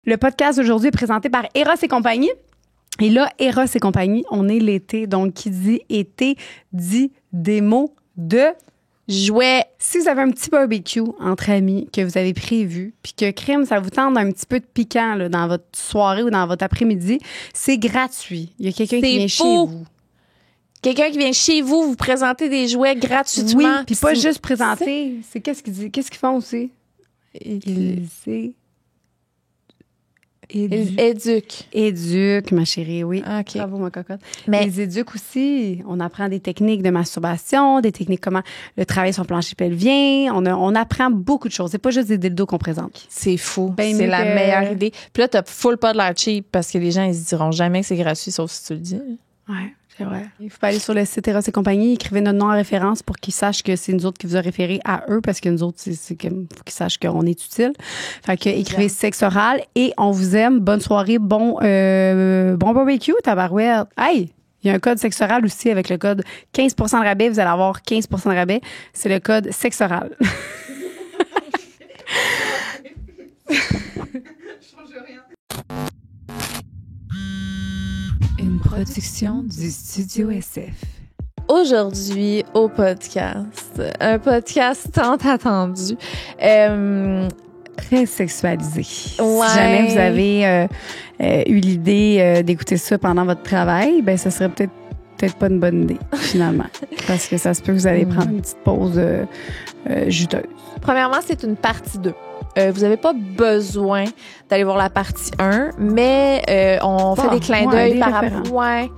Le podcast d'aujourd'hui est présenté par Eros et compagnie. Et là, Eros et compagnie, on est l'été. Donc, qui dit été dit des mots de jouets. Si vous avez un petit barbecue entre amis que vous avez prévu, puis que crime, ça vous tente un petit peu de piquant là, dans votre soirée ou dans votre après-midi, c'est gratuit. Il y a quelqu'un qui vient chez vous. Quelqu'un qui vient chez vous, vous présenter des jouets gratuitement. Oui, puis pas juste présenter. C'est qu'est-ce qu'ils disent? Qu'est-ce qu'ils font aussi? Éduque, ma chérie, oui. OK. Bravo, ma cocotte. Mais les éduques aussi, on apprend des techniques de masturbation, des techniques comment le travail sur le plancher pelvien. On apprend beaucoup de choses. C'est pas juste des dildos qu'on présente. c'est fou. Ben, c'est mieux la que- meilleure idée. Puis là, t'as full pas de l'air cheap parce que les gens, ils se diront jamais que c'est gratuit, sauf si tu le dis. Ouais, c'est vrai. Il faut pas aller sur le site Eros et compagnie, écrivez notre nom en référence pour qu'ils sachent que c'est nous autres qui vous a référé à eux, parce que nous autres, c'est comme, faut qu'ils sachent qu'on est utile. Fait que écrivez sexe oral et on vous aime. Bonne soirée, bon barbecue, tabarouette. Hey! Il y a un code sexe oral aussi avec le code 15% de rabais. Vous allez avoir 15% de rabais. C'est le code sexe oral. Une production du Studio SF. Aujourd'hui, au podcast, un podcast tant attendu. Très sexualisé. Ouais. Si jamais vous avez eu l'idée d'écouter ça pendant votre travail, ben ça serait peut-être pas une bonne idée, finalement. Parce que ça se peut que vous allez prendre une petite pause juteuse. Premièrement, c'est une partie 2. Vous n'avez pas besoin d'aller voir la partie 1, mais on fait des clins d'œil des par référents. rapport. Ouais.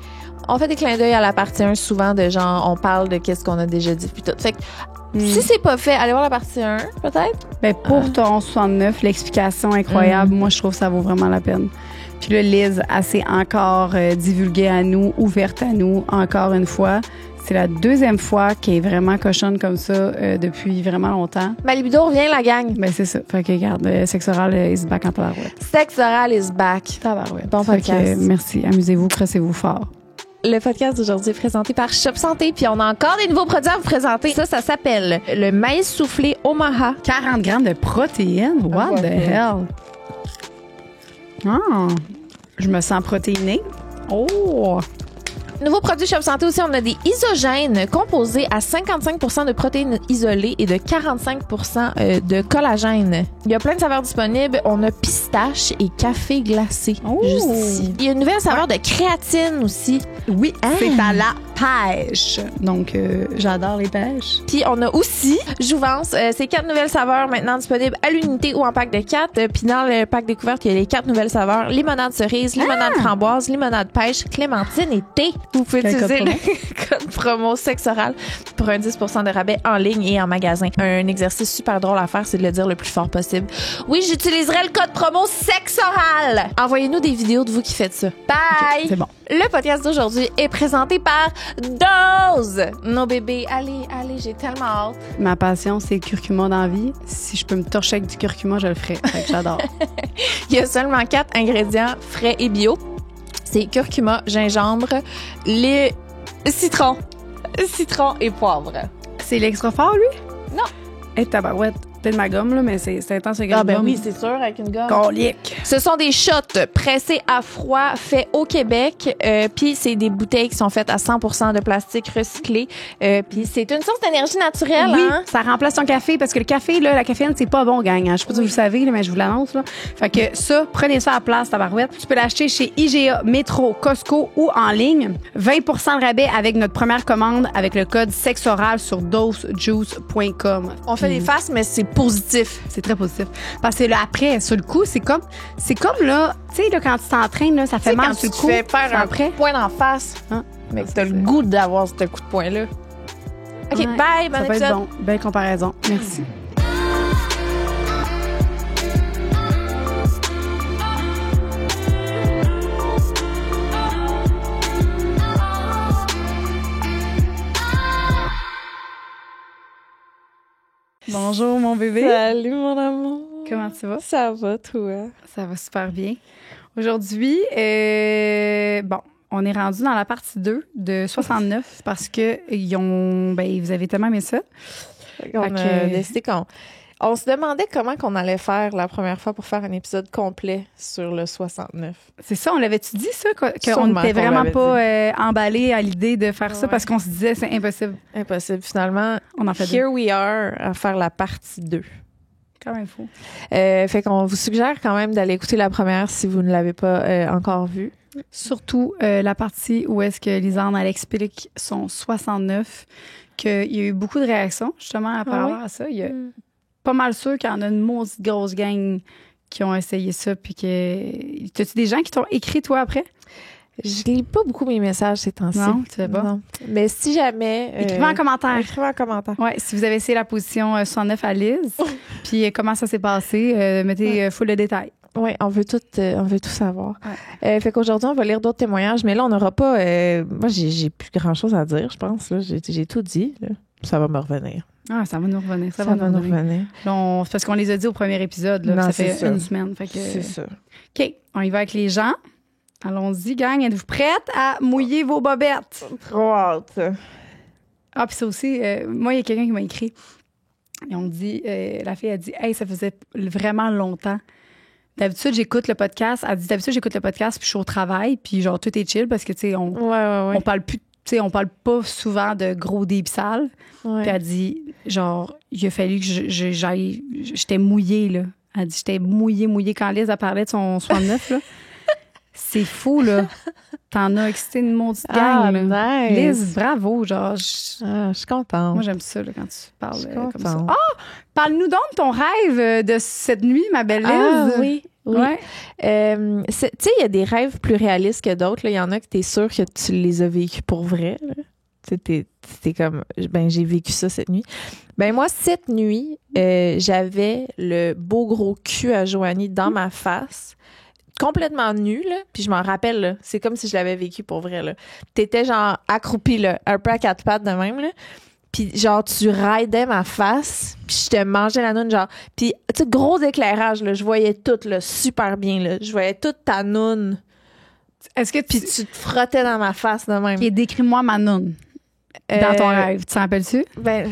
On fait des clins d'œil à la partie 1 souvent de genre, on parle de qu'est-ce qu'on a déjà dit puis tout. Fait que si c'est pas fait, allez voir la partie 1, peut-être. Ben, pour ton 69, l'explication incroyable, moi, je trouve que ça vaut vraiment la peine. Puis là, Liz, elle s'est encore divulguée à nous, ouverte à nous, encore une fois. C'est la deuxième fois qu'elle est vraiment cochonne comme ça depuis vraiment longtemps. Ma libido revient, la gang. Ben, c'est ça. Fait que, regarde, sexe oral is back en tabarouette. Sexe oral is back. Tabarouette. Bon Fait podcast. que, merci. Amusez-vous, crossez-vous fort. Le podcast d'aujourd'hui est présenté par Shop Santé, puis on a encore des nouveaux produits à vous présenter. Ça s'appelle le maïs soufflé Omaha. 40 grammes de protéines? What the hell? Ah, je me sens protéinée. Oh! Nouveau produit Shop Santé aussi, on a des isogènes composés à 55% de protéines isolées et de 45% de collagène. Il y a plein de saveurs disponibles. On a pistache et café glacé. Oh! Juste ici. Il y a une nouvelle saveur de créatine aussi. Oui, c'est à la pêche. Donc, j'adore les pêches. Puis on a aussi Jouvence. C'est 4 nouvelles saveurs maintenant disponibles à l'unité ou en pack de 4. Puis dans le pack découverte, il y a les 4 nouvelles saveurs. Limonade cerise, limonade framboise, limonade pêche, clémentine et thé. Vous pouvez Quel utiliser code le code promo sexe oral pour un 10% de rabais en ligne et en magasin. Un exercice super drôle à faire, c'est de le dire le plus fort possible. Oui, j'utiliserai le code promo sexe oral. Envoyez-nous des vidéos de vous qui faites ça. Bye! Okay, c'est bon. Le podcast d'aujourd'hui est présenté par Dose. Nos bébés, allez, j'ai tellement hâte. Ma passion, c'est le curcuma dans la vie. Si je peux me torcher avec du curcuma, je le ferai. Fait que j'adore. Il y a seulement 4 ingrédients frais et bio. C'est curcuma, gingembre, lait, citron et poivre. C'est l'extra fort, lui? Non. Et tabarouette. Peut-être ma gomme, là, mais c'est intense, ce gomme. c'est sûr, avec une gomme. Colique. Ce sont des shots pressés à froid, faits au Québec. Puis c'est des bouteilles qui sont faites à 100% de plastique recyclé. Puis c'est une source d'énergie naturelle. Oui, hein? ça remplace ton café parce que le café, là, la caféine, c'est pas bon, gang. Hein. Je sais pas si vous le savez, là, mais je vous l'annonce. Là. Fait que ça, prenez ça à la place, tabarouette. Tu peux l'acheter chez IGA, Métro, Costco ou en ligne. 20% de rabais avec notre première commande avec le code sexoral sur dosejuice.com. On fait des faces, mais c'est positif. C'est très positif. Parce que là, après, sur le coup, c'est comme là, tu sais, là, quand tu t'entraînes, là, ça fait mal Quand sur tu le te coup. fais faire un après. point d'en face, Hein? mais Ça, que t'as le c'est- goût d'avoir ce coup de poing-là. OK, Ouais, bye, bon ça peut épisode. être bon. Belle comparaison. Merci. Bonjour, mon bébé. Salut, mon amour. Comment tu vas? Ça va, toi? Ça va super bien. Aujourd'hui, bon, on est rendu dans la partie 2 de 69 parce que vous avez tellement aimé ça. On Fait a que- décidé qu'on... On se demandait comment qu'on allait faire la première fois pour faire un épisode complet sur le 69. C'est ça, on l'avait-tu dit, ça? Qu'on Sûrement n'était qu'on vraiment l'avait pas emballés à l'idée de faire ça Ouais. parce qu'on se disait c'est impossible. Impossible. Finalement, On en fait deux. here we are à faire la partie 2. Quand même fou. Fait qu'on vous suggère quand même d'aller écouter la première si vous ne l'avez pas encore vue. Surtout la partie où est-ce que Lisanne, elle explique son 69, qu'il y a eu beaucoup de réactions, justement, par rapport à ça. Il y a pas mal sûr qu'il y en a une maudite grosse gang qui ont essayé ça. Puis que. T'as-tu des gens qui t'ont écrit, toi, après? Je lis pas beaucoup mes messages ces temps-ci. Non, tu fais pas? Non. Mais si jamais... Écrivez en commentaire. Écrivez en commentaire. Ouais, si vous avez essayé la position 69 à Liz, puis comment ça s'est passé, mettez full de détails. Oui, on veut tout savoir. Ouais. Fait qu'aujourd'hui, on va lire d'autres témoignages, mais là, on n'aura pas... moi, j'ai plus grand-chose à dire, je pense. Là. J'ai tout dit. Là. Ça va me revenir. Ah, ça va nous revenir. Ça va nous revenir. Là, c'est parce qu'on les a dit au premier épisode. Là, Non, ça c'est fait ça. une semaine. Fait que, C'est ça. OK, on y va avec les gens. Allons-y, gang. Êtes-vous prêtes à mouiller vos bobettes? Trop hâte. Ah, puis ça aussi, moi, il y a quelqu'un qui m'a écrit. Et on dit, la fille a dit, hey, ça faisait vraiment longtemps. D'habitude, j'écoute le podcast. Elle dit, d'habitude, j'écoute le podcast, puis je suis au travail, puis genre, tout est chill parce que, tu sais, on parle plus, tu sais, on parle pas souvent de gros débits sales. Ouais. Puis elle dit, genre, il a fallu que j'aille, j'étais mouillée, là. Elle dit, j'étais mouillée. Quand Liz a parlé de son 69, là. C'est fou, là. T'en as excité une maudite gang, là. Nice. Liz, bravo, genre. Je suis contente. Moi, j'aime ça, là, quand tu parles comme ça. contente. Ah! Parle-nous donc de ton rêve de cette nuit, ma belle Liz. Ah oui. Ouais. Tu sais, il y a des rêves plus réalistes que d'autres. Il y en a que t'es sûr que tu les as vécus pour vrai. Tu sais, t'es comme, ben j'ai vécu ça cette nuit. Ben moi, cette nuit, j'avais le beau gros cul à Joanie dans ma face. Complètement nue, là. Puis je m'en rappelle, là. C'est comme si je l'avais vécu pour vrai, là. T'étais genre accroupie, là. Un peu à quatre pattes de même, là. Puis genre, tu raidais ma face. Puis je te mangeais la noune, genre. Puis, tu sais, gros éclairage, là. Je voyais tout, là, super bien, là. Je voyais toute ta noune. Est-ce que Puis tu te frottais dans ma face de même. Et décris-moi ma noune dans ton rêve. Tu t'en rappelles-tu? Ben,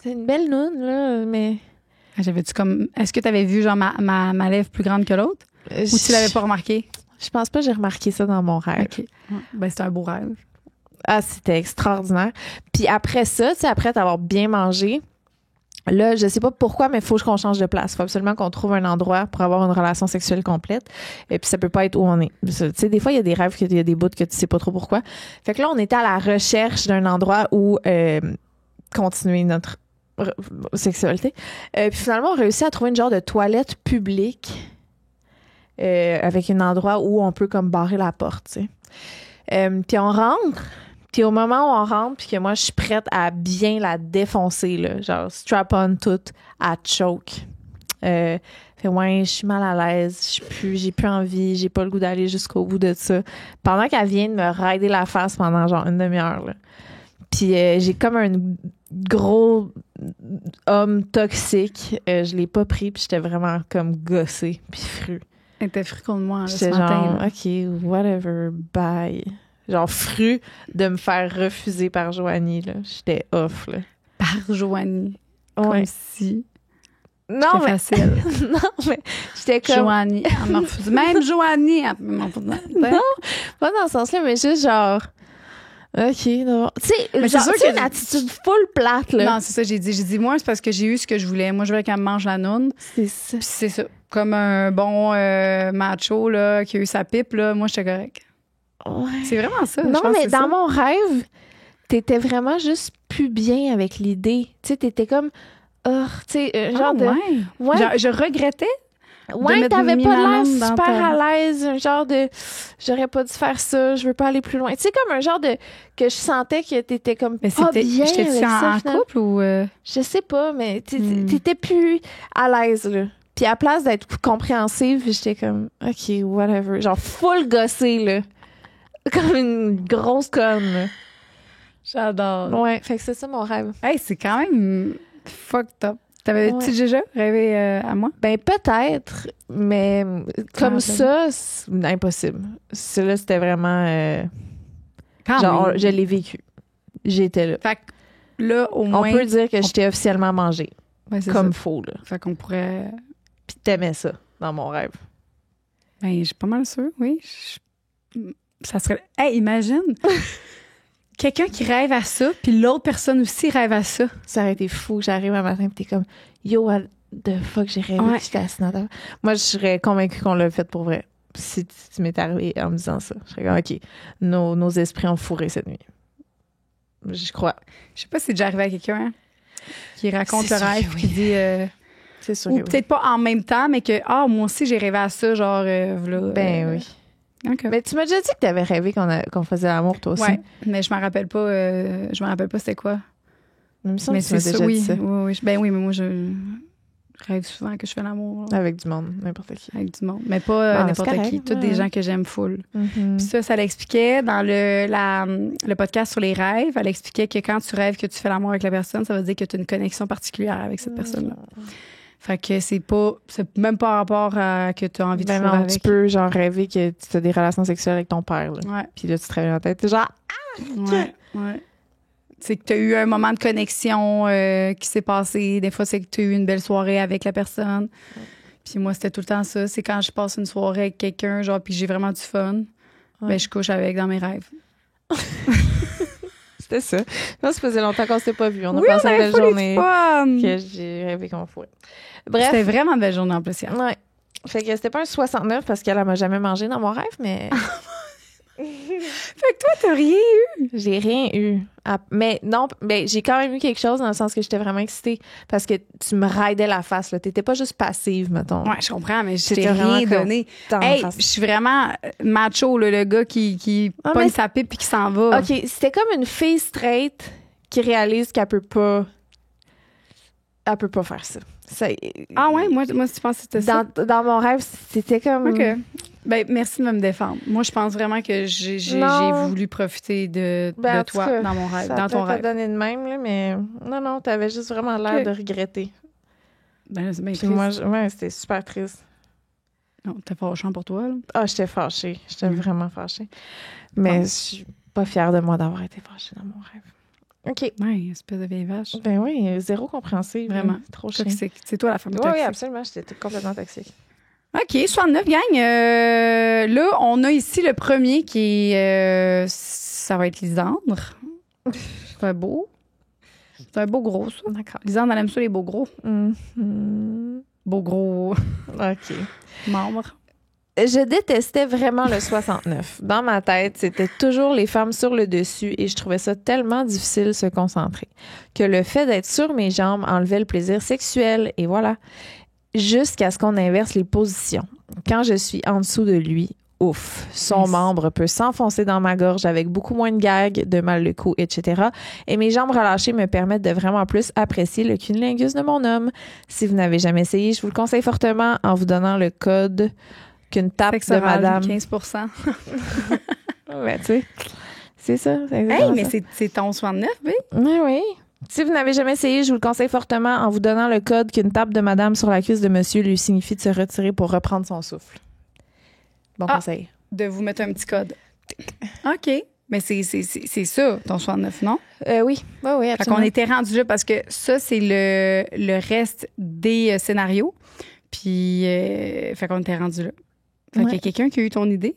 c'est une belle noune, là, mais... J'avais-tu comme... Est-ce que tu avais vu, genre, ma lèvre plus grande que l'autre? Ou tu l'avais pas remarqué? Je pense pas que j'ai remarqué ça dans mon rêve. OK. Ouais. Ben, c'était un beau rêve. Ah, c'était extraordinaire. Puis après ça, tu sais, après t'avoir bien mangé, là, je sais pas pourquoi, mais il faut qu'on change de place. Il faut absolument qu'on trouve un endroit pour avoir une relation sexuelle complète. Et puis ça peut pas être où on est. Tu sais, des fois, il y a des rêves, il y a des bouts que tu sais pas trop pourquoi. Fait que là, on était à la recherche d'un endroit où continuer notre sexualité. Puis finalement, on réussit à trouver une genre de toilette publique avec un endroit où on peut comme barrer la porte, tu sais. Puis on rentre. Puis au moment où on rentre, puis que moi, je suis prête à bien la défoncer, là, genre strap-on tout, à choke. Fait ouais, je suis mal à l'aise, j'ai plus envie, j'ai pas le goût d'aller jusqu'au bout de ça. Pendant qu'elle vient de me raider la face pendant genre une demi-heure, là. Puis j'ai comme un gros homme toxique. Je l'ai pas pris, puis j'étais vraiment comme gossée, puis fru. Elle était fru contre moi, là, ce J'étais matin. genre, Là. OK, whatever, bye. Genre fru de me faire refuser par Joanie, là. J'étais off, là. Par Joanie. Ouais. Comme si Non, c'était mais... facile. non, mais j'étais comme... Joanie, elle m'a refusé. Même Joanie, elle m'a refusé. Non, pas dans ce sens-là, mais juste genre... OK, non. Tu sais, Mais c'est genre, sûr tu sais, que- une attitude full plate, là. Non, c'est ça, j'ai dit. J'ai dit, moi, c'est parce que j'ai eu ce que je voulais. Moi, je voulais qu'elle me mange la noune. C'est ça. Puis c'est ça. Comme un bon macho, là, qui a eu sa pipe, là, moi, j'étais correct. Ouais. C'est vraiment ça. je Non, pense que mais c'est dans ça. mon rêve, t'étais vraiment juste plus bien avec l'idée. Tu sais, t'étais comme... Oh, tu sais, genre de... Ouais. Ouais. Je regrettais. Ouais, mettre t'avais mis pas la l'air langue dans super ta- à l'aise, un genre de j'aurais pas dû faire ça, je veux pas aller plus loin. Tu sais, comme un genre de que je sentais que t'étais comme Mais pas c'était. bien avec J'étais-tu ça. en finalement. couple ou. Je sais pas, mais t'étais plus à l'aise, là. Puis à place d'être compréhensive, j'étais comme OK, whatever. Genre full gossée, là. Comme une grosse conne, là. J'adore. Ouais, fait que c'est ça mon rêve. Hey, c'est quand même fucked up. T'avais-tu Ouais. déjà rêvé à moi? Ben peut-être, mais comme Ah, ça, c'est impossible. Celui-là, c'était vraiment... Quand genre, même. je l'ai vécu. J'étais là. Fait que là, au moins. On peut dire que j'étais officiellement mangée. comme faux, là. Fait qu'on pourrait... Puis t'aimais ça, dans mon rêve. Ben, j'ai pas mal sûr, oui. Ça serait... Hey, imagine! Quelqu'un qui rêve à ça, puis l'autre personne aussi rêve à ça. Ça aurait été fou. J'arrive un matin, puis t'es comme, yo, what the fuck, j'ai rêvé que j'étais assis dans ta... Moi, je serais convaincue qu'on l'a fait pour vrai. Si tu m'étais arrivé en me disant ça, je serais comme, OK, nos esprits ont fourré cette nuit. Je crois. Je sais pas si c'est déjà arrivé à quelqu'un qui raconte C'est le sûr rêve, que oui. qui dit... C'est sûr ou que peut-être pas en même temps, mais que, moi aussi, j'ai rêvé à ça, genre, oui. Ben oui. OK. Mais tu m'as déjà dit que t'avais rêvé qu'on faisait l'amour, toi aussi. Ouais, mais je me rappelle pas, c'était quoi. Mais Mais c'est ça, oui, dit ça. oui. Ben oui, mais moi, je rêve souvent que je fais l'amour. Là. Avec du monde, n'importe qui. Avec du monde. Mais pas n'importe c'est correct, qui. Tous ouais. des gens que j'aime full. Mm-hmm. Puis ça l'expliquait dans le podcast sur les rêves. Elle expliquait que quand tu rêves que tu fais l'amour avec la personne, ça veut dire que tu as une connexion particulière avec cette personne-là. Fait que c'est même pas en rapport à que tu as envie de faire avec. Tu peux genre rêver que tu as des relations sexuelles avec ton père. Là. Ouais. Puis là, tu te réveilles en tête. T'es genre, Ouais. C'est que tu as eu un moment de connexion qui s'est passé. Des fois, c'est que tu as eu une belle soirée avec la personne. Puis moi, c'était tout le temps ça. C'est quand je passe une soirée avec quelqu'un, genre, puis j'ai vraiment du fun, ben je couche avec dans mes rêves. C'était ça. Non, ça faisait longtemps qu'on s'était pas vus. On a passé une belle journée que j'ai rêvé qu'on fourait. Bref. C'était vraiment une belle journée en plus hier. Ouais. Fait que c'était pas un 69 parce qu'elle m'a jamais mangé dans mon rêve, mais... Fait que toi, t'as rien eu. J'ai rien eu. Mais non, mais j'ai quand même eu quelque chose dans le sens que j'étais vraiment excitée parce que tu me raidais la face. Là. T'étais pas juste passive, mettons. Ouais, je comprends, mais je t'ai C'était rien vraiment donné. Hey, je suis vraiment macho, là, le gars qui pogne sa pipe puis qui s'en va. OK, c'était comme une fille straight qui réalise qu'elle peut pas... Elle peut pas faire ça. Ah ouais? Moi, tu penses que c'était ça? Dans mon rêve, c'était comme... OK. Ben, merci de me défendre. Moi, je pense vraiment que j'ai voulu profiter de toi cas, dans mon rêve, ça dans ton rêve. donné de même, là, mais non, t'avais juste vraiment l'air de regretter. Ben, c'est bien Puis triste. moi, c'était super triste. Non, t'es fâchant pour toi, là. Ah, j'étais fâchée. J'étais vraiment fâchée. Mais je suis pas fière de moi d'avoir été fâchée dans mon rêve. OK. Ouais, espèce de vieille vache. Ben oui, zéro compréhensible. Vraiment. Trop chiant. Toxique. C'est toi la femme Oui, toxique. absolument. J'étais complètement toxique. OK, 69, gang. Là, on a ici le premier qui est... ça va être Lisandre. C'est un beau. C'est un beau gros, ça. D'accord. Lisandre, elle aime ça, les beaux gros. Beaux gros OK. membres. Je détestais vraiment le 69. Dans ma tête, c'était toujours les femmes sur le dessus et je trouvais ça tellement difficile de se concentrer que le fait d'être sur mes jambes enlevait le plaisir sexuel et voilà. Jusqu'à ce qu'on inverse les positions. Quand je suis en dessous de lui, ouf, son membre peut s'enfoncer dans ma gorge avec beaucoup moins de gags, de mal de cou, etc. Et mes jambes relâchées me permettent de vraiment plus apprécier le cunnilingus de mon homme. Si vous n'avez jamais essayé, je vous le conseille fortement en vous donnant le code qu'une tape de madame. 15%. Ouais, tu sais, c'est ça. Hey, mais c'est ton 69, oui? Oui. Si vous n'avez jamais essayé, je vous le conseille fortement en vous donnant le code qu'une tape de madame sur la cuisse de monsieur lui signifie de se retirer pour reprendre son souffle. Bon conseil. De vous mettre un petit code. OK. Mais c'est ça, ton 69, non? Oui, absolument. Fait qu'on était rendu là parce que ça, c'est le reste des scénarios. Puis, fait qu'on était rendu là. Fait qu'il y a quelqu'un qui a eu ton idée?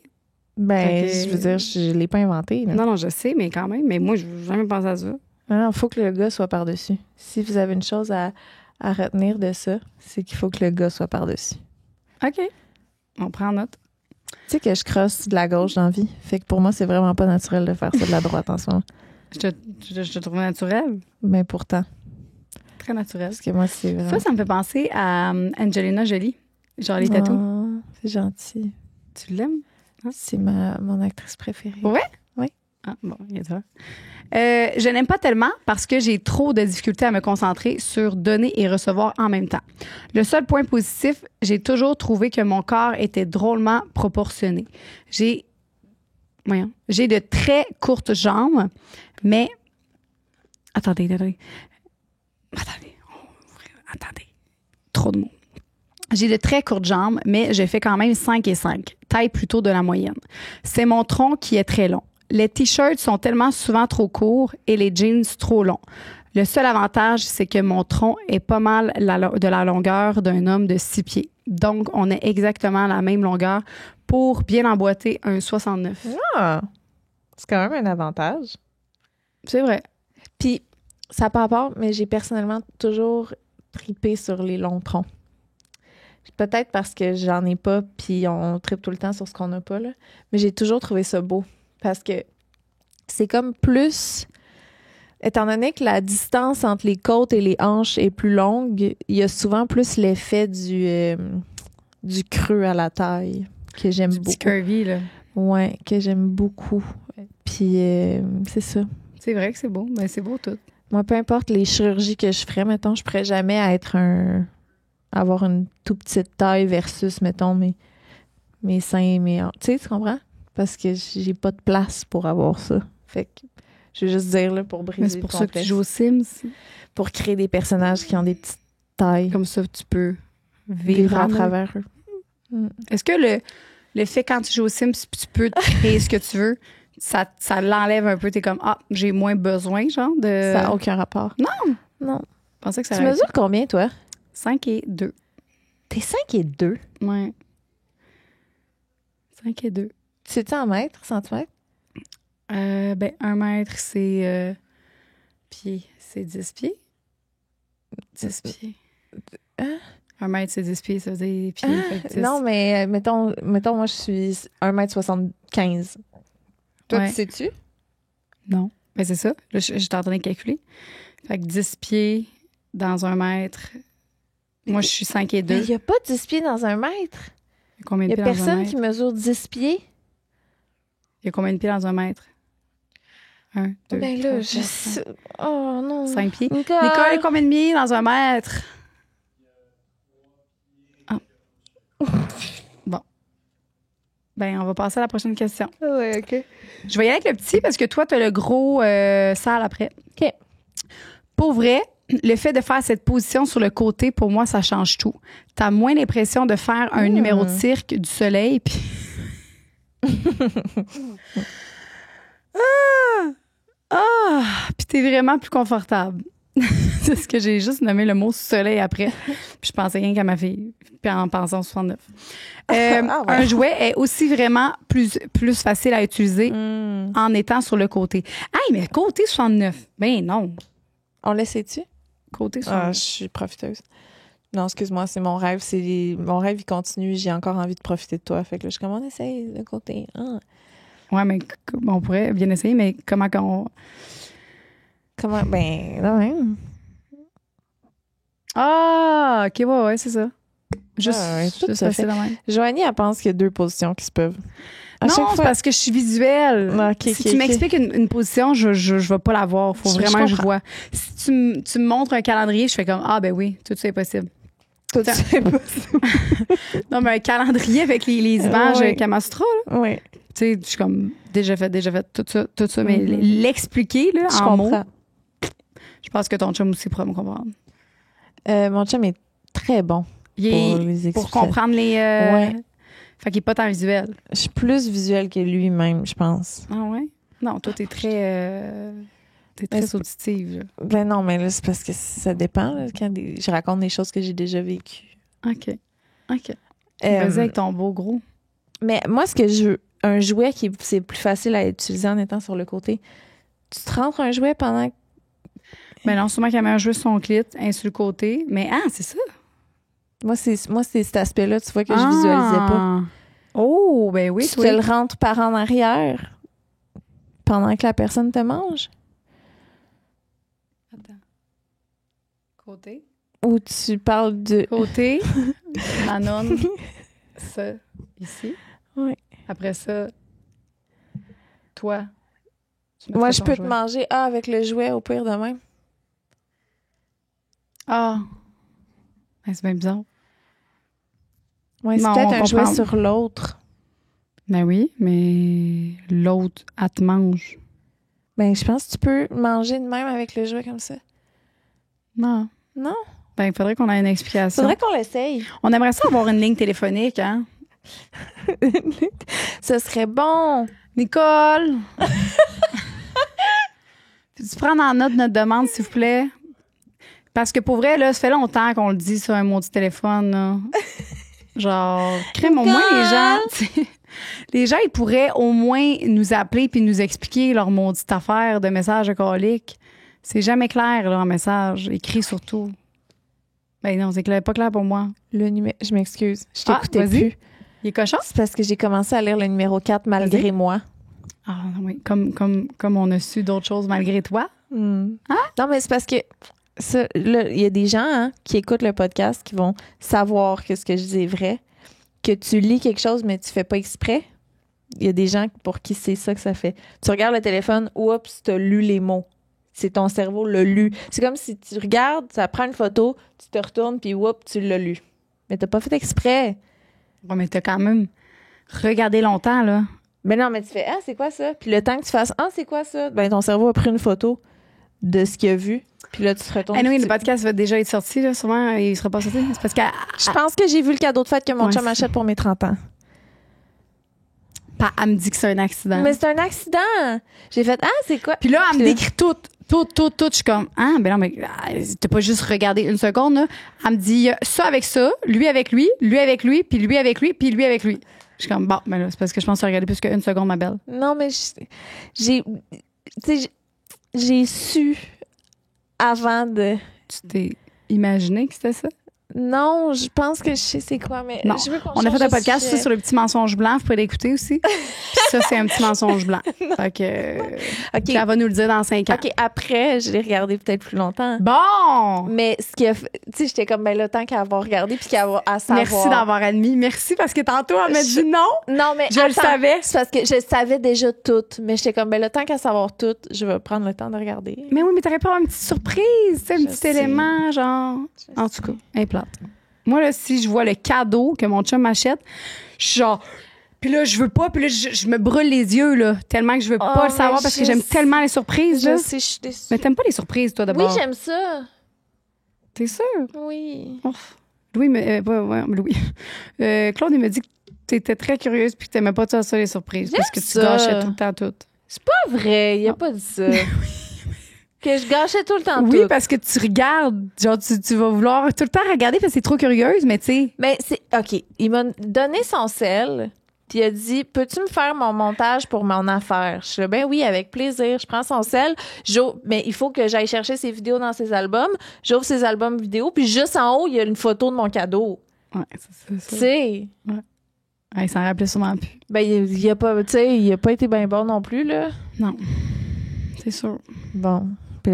Ben, je veux dire, je l'ai pas inventé. Là. Non, je sais, mais quand même. Mais moi, je n'ai jamais pensé à ça. Il faut que le gars soit par-dessus. Si vous avez une chose à retenir de ça, c'est qu'il faut que le gars soit par-dessus. OK. On prend note. Tu sais que je crosse de la gauche dans la vie. Fait que pour moi, c'est vraiment pas naturel de faire ça de la droite en ce moment. Je te trouve naturel. Mais pourtant. Très naturel. Parce que moi, c'est vraiment... Ça me fait penser à Angelina Jolie. Genre les tatous. Oh, c'est gentil. Tu l'aimes? Hein? C'est mon actrice préférée. Ouais? Oui. Ah, bon, il y a ça. Je n'aime pas tellement parce que j'ai trop de difficultés à me concentrer sur donner et recevoir en même temps. Le seul point positif, j'ai toujours trouvé que mon corps était drôlement proportionné. J'ai de très courtes jambes, mais... Attendez. Trop de mots. J'ai de très courtes jambes, mais je fais quand même 5 et 5, taille plutôt de la moyenne. C'est mon tronc qui est très long. Les t-shirts sont tellement souvent trop courts et les jeans trop longs. Le seul avantage, c'est que mon tronc est pas mal de la longueur d'un homme de 6 pieds. Donc, on est exactement la même longueur pour bien emboîter un 69. Ah! C'est quand même un avantage. C'est vrai. Puis, ça n'a pas rapport, mais j'ai personnellement toujours tripé sur les longs troncs. Peut-être parce que j'en ai pas, puis on tripe tout le temps sur ce qu'on n'a pas, là. Mais j'ai toujours trouvé ça beau. Parce que c'est comme plus... Étant donné que la distance entre les côtes et les hanches est plus longue, il y a souvent plus l'effet du creux à la taille que j'aime beaucoup. Petit curvy, là. Ouais, que j'aime beaucoup. Puis, c'est ça. C'est vrai que c'est beau. Ben, c'est beau tout. Moi, peu importe les chirurgies que je ferais, mettons, je pourrais jamais avoir une toute petite taille versus, mettons, mes seins, mes hanches. Tu sais, tu comprends? Parce que j'ai pas de place pour avoir ça. Fait que, je veux juste dire, là, pour briser mais c'est pour le ça que tu complexe. joues aux Sims. Pour créer des personnages qui ont des petites tailles. Comme ça, tu peux Vivre à travers eux. Est-ce que le fait, quand tu joues aux Sims, tu peux te créer ce que tu veux, ça l'enlève un peu? T'es comme, j'ai moins besoin, genre, de... Ça n'a aucun rapport. Non! Non. Je pensais que ça Tu aurait mesures combien, toi? 5 et 2. T'es 5 et 2. Ouais. 5 et 2. Tu sais-tu en mètres, centimètres? Ben, 1 mètre, c'est... pieds, c'est 10 pieds. 10 pieds. Hein? 1 mètre, c'est 10 pieds, ça veut dire pieds. Fait que 10. Non, mais mettons, moi, je suis 1m75. Toi, Ouais. tu sais-tu? Non. Ben, c'est ça. Là, j'étais en train de calculer. Fait que 10 pieds dans 1 mètre. Moi, je suis 5 et 2. Mais il n'y a pas 10 pieds dans 1 mètre. Il y a combien Il de n'y pieds a dans 1 personne mètre? qui mesure 10 pieds. Il y a combien de pieds dans 1 mètre? 1, 2, Ben 3, là, 4, 5. Oh non. 5 pieds. Nicole, Nicole, il y a combien de pieds dans 1 mètre? Ah. Bon. Ben, on va passer à la prochaine question. Ouais, OK. Je vais y aller avec le petit parce que toi, tu as le gros sale après. OK. Pour vrai, le fait de faire cette position sur le côté, pour moi, ça change tout. Tu as moins l'impression de faire un numéro de cirque du soleil. Puis... Puis t'es vraiment plus confortable. C'est ce que j'ai juste nommé le mot soleil après. Puis je pensais rien qu'à ma fille. Puis en pensant au 69. Ouais. Un jouet est aussi vraiment plus facile à utiliser en étant sur le côté. Hey, mais côté 69. Ben non. On l'essaie-tu? Côté 69. Je suis profiteuse. Non, excuse-moi, c'est mon rêve. Mon rêve, il continue. J'ai encore envie de profiter de toi. Fait que là, je suis comme, on essaye de côté. Ouais, mais on pourrait bien essayer, mais comment qu'on... Comment? Ben, non. Ah, OK, ouais, c'est ça. Juste, tout juste ça facile fait. de même. Joanie, elle pense qu'il y a 2 positions qui se peuvent. À Non, chaque c'est fois... parce que je suis visuelle. Ok, Si tu m'expliques une position, je vais pas la voir. Faut vraiment que je vois. Si tu me montres un calendrier, je fais comme, ben oui, tout ça est possible. Tout ça est possible. Non, mais un calendrier avec les images Oui. Kamastra, là. Oui. Tu sais, je suis comme, déjà fait, tout ça. Mais l'expliquer, là, Je en comprends. mots, je pense que ton chum aussi pourra me comprendre. Mon chum est très bon Il pour est- les pour explications. comprendre les... Ouais. Fait qu'il est pas tant visuel. Je suis plus visuelle que lui-même, je pense. Ah ouais? Non, toi, t'es très... t'es Mais très c'est- auditive, là. Ben non, mais là, c'est parce que ça dépend. Là, quand je raconte des choses que j'ai déjà vécues. OK. Vas-y avec ton beau gros. Mais moi, ce que je veux, un jouet c'est plus facile à utiliser en étant sur le côté. Tu te rentres un jouet pendant... Ben non, sûrement qu'il y avait un jeu sur son clit, un sur le côté. Mais c'est ça. Moi, c'est cet aspect-là, tu vois, que je visualisais pas. Oh, ben oui, Tu te le rentres par en arrière pendant que la personne te mange? Attends. Côté. Ou tu parles de... Côté. Manon. Ça, ici. Oui. Après ça, toi. Moi, je peux te manger avec le jouet au pire de même. Ben, c'est bien bizarre. Oui, c'est Non, peut-être on un jouet comprend. sur l'autre. Ben oui, mais l'autre, elle te mange. Ben, je pense que tu peux manger de même avec le jouet comme ça. Non. Non? Ben, il faudrait qu'on ait une explication. Faudrait qu'on l'essaye. On aimerait ça avoir une ligne téléphonique, hein? Ce serait bon. Nicole! Peux-tu prendre en note notre demande, s'il vous plaît? Parce que pour vrai, là, ça fait longtemps qu'on le dit sur un maudit téléphone, là. Genre, crème, au moins, les gens... Les gens, ils pourraient au moins nous appeler puis nous expliquer leur maudite affaire de message alcoolique. C'est jamais clair, là, en message. Écrit surtout. Ben non, c'est pas clair pour moi. Le numéro... Je m'excuse. Je t'écoutais plus. Il est cochon? C'est parce que j'ai commencé à lire le numéro 4 malgré moi. Ah oui, comme on a su d'autres choses malgré toi. Hein? Non, mais c'est parce que ça, là, il y a des gens qui écoutent le podcast qui vont savoir que ce que je dis est vrai, que tu lis quelque chose mais tu fais pas exprès. Il y a des gens pour qui c'est ça que ça fait. Tu regardes le téléphone, oups, tu as lu les mots. C'est ton cerveau l'a lu. C'est comme si tu regardes, ça prend une photo, tu te retournes puis oups, tu l'as lu. Mais t'as pas fait exprès. Ouais, mais t'as quand même regardé longtemps, là. Ben non, mais tu fais « Ah, c'est quoi ça? » Puis le temps que tu fasses « Ah, c'est quoi ça? » Ben ton cerveau a pris une photo de ce qu'il a vu. Puis là, tu te retournes. Oui, le podcast va déjà être sorti, là. Sûrement, il sera pas sorti. C'est parce que... Je pense que j'ai vu le cadeau de fête que mon chum achète pour mes 30 ans. Elle me dit que c'est un accident. Mais c'est un accident! J'ai fait « Ah, c'est quoi? » Puis là, elle me décrit tout. Je suis comme, ben non, mais t'as pas juste regardé une seconde, là. Elle me dit ça avec ça, lui avec lui, lui avec lui, puis lui avec lui, puis lui avec lui. Je suis comme, bon, ben là, c'est parce que je pense que tu as regardé plus qu'une seconde, ma belle. Non, mais j'ai su avant de... Tu t'es imaginé que c'était ça? Non, je pense que je sais c'est quoi, mais non. Je veux qu'on on a fait un podcast sujet. sur le petit mensonge blanc, vous pouvez l'écouter aussi. Puis ça, c'est un petit mensonge blanc. Fait que, OK. Elle va nous le dire dans 5 ans. OK, après, je l'ai regardé peut-être plus longtemps. Bon! Mais ce qui a fait, tu sais, j'étais comme, ben là, tant qu'à avoir regardé puis qu'à savoir. Merci d'avoir admis. Merci parce que tantôt, elle m'a dit non. Non, mais je le savais. C'est parce que je savais déjà tout. Mais j'étais comme, ben là, tant qu'à savoir tout, je vais prendre le temps de regarder. Mais oui, mais t'aurais pas une petite surprise, tu sais, un petit élément, genre. En tout cas, un plate. Moi, là, si je vois le cadeau que mon chum m'achète, je suis genre... Puis là, je veux pas. Puis là, je me brûle les yeux, là, tellement que je veux pas le savoir parce que j'aime tellement les surprises, là. Je sais, je suis déçue. Mais t'aimes pas les surprises, toi, d'abord? Oui, j'aime ça. T'es sûre? Oui. Ouf. Louis, Claude, il me dit que t'étais très curieuse puis que t'aimais pas ça, les surprises. Parce que tu gâchais tout le temps tout. C'est pas vrai. Il a pas dit ça. Que je gâchais tout le temps tout. Oui, parce que tu regardes. Genre, tu vas vouloir tout le temps regarder parce que c'est trop curieuse, mais tu sais. Mais c'est... OK. Il m'a donné son sel, puis il a dit, peux-tu me faire mon montage pour mon affaire? Je suis là, ben oui, avec plaisir. Je prends son sel. Mais il faut que j'aille chercher ses vidéos dans ses albums. J'ouvre ses albums vidéo, puis juste en haut, il y a une photo de mon cadeau. Ouais, c'est ça. Tu sais. Ouais, il s'en rappelait sûrement plus. Ben, il a pas, tu sais, il a pas été bien bon non plus, là. Non. C'est sûr. Bon.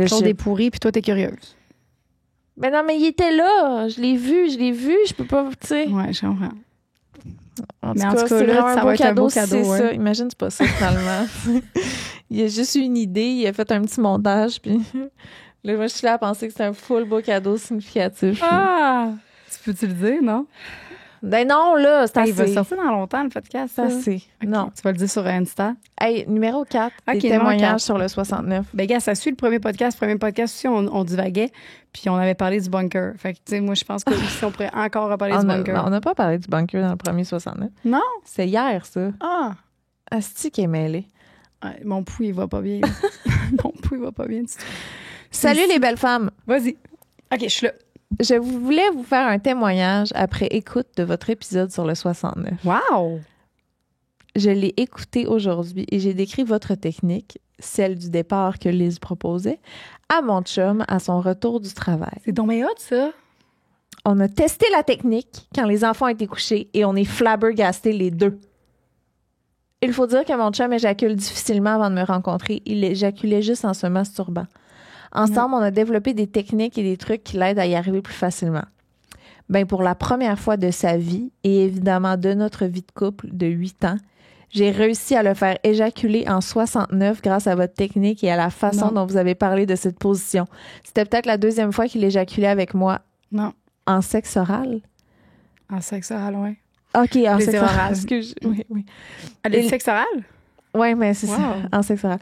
Claude est pourri, puis toi, t'es curieuse. Mais non, mais il était là. Je l'ai vu. Je peux pas, tu sais. Ouais, je comprends. En tout cas, là, ça va être un beau cadeau. C'est ça. Imagine, c'est pas ça, finalement. Il a juste eu une idée, il a fait un petit montage, puis là, moi, je suis là à penser que c'est un full beau cadeau significatif. Ah! Tu peux-tu le dire, non? Ben non, là, c'est assez. Il va sortir dans longtemps, le podcast. C'est assez. Okay. Non. Tu vas le dire sur Insta. Hey, numéro 4, des témoignages sur le 69. Ben, gars, ça suit le premier podcast. Le premier podcast aussi, on divaguait, puis on avait parlé du bunker. Fait que, tu sais, moi, je pense que si on pourrait encore reparler du bunker. On n'a pas parlé du bunker dans le premier 69. Non? C'est hier, ça. Ah! Asti qui est mêlé. Ouais, mon pouls, il va pas bien. Mon pouls, il va pas bien du tout. Salut les belles femmes. Vas-y. OK, je suis là. Je voulais vous faire un témoignage après écoute de votre épisode sur le 69. Wow! Je l'ai écouté aujourd'hui et j'ai décrit votre technique, celle du départ que Liz proposait, à mon chum à son retour du travail. C'est donc bien hot, ça! On a testé la technique quand les enfants étaient couchés et on est flabbergastés les deux. Il faut dire que mon chum éjacule difficilement avant de me rencontrer. Il éjaculait juste en se masturbant. Ensemble, on a développé des techniques et des trucs qui l'aident à y arriver plus facilement. Ben, pour la première fois de sa vie et évidemment de notre vie de couple de 8 ans, j'ai réussi à le faire éjaculer en 69 grâce à votre technique et à la façon dont vous avez parlé de cette position. C'était peut-être la deuxième fois qu'il éjaculait avec moi. Non. En sexe oral? En sexe oral, oui. OK, en sexe oral. Oui. Le sexe oral? Oui, mais c'est ça, en sexe oral.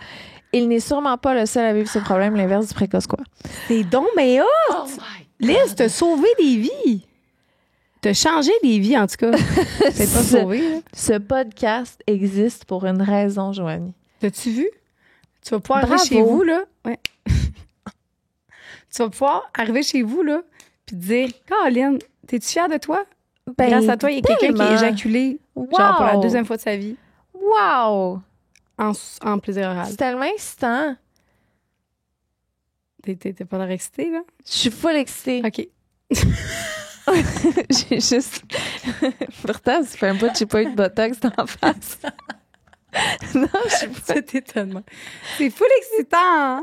Il n'est sûrement pas le seul à vivre ce problème, l'inverse du précoce, quoi. C'est donc mais hot! Liz, t'as sauvé des vies. T'as changé des vies, en tout cas. C'est pas sauvé, là. Ce podcast existe pour une raison, Joanie. T'as-tu vu? Tu vas pouvoir arriver chez vous, là. Ouais. Tu vas pouvoir arriver chez vous, là, puis dire, Caroline, t'es-tu fière de toi? Ben, grâce à toi, il y a quelqu'un qui est éjaculé, genre pour la 2e fois de sa vie. Wow! En plaisir oral. C'est tellement excitant. T'es pas l'air excitée, là? Je suis full excitée. OK. J'ai juste... Pourtant, ça fait un bout que j'ai pas eu de botox d'en face. Non, je suis pas... C'est étonnant. C'est full excitant!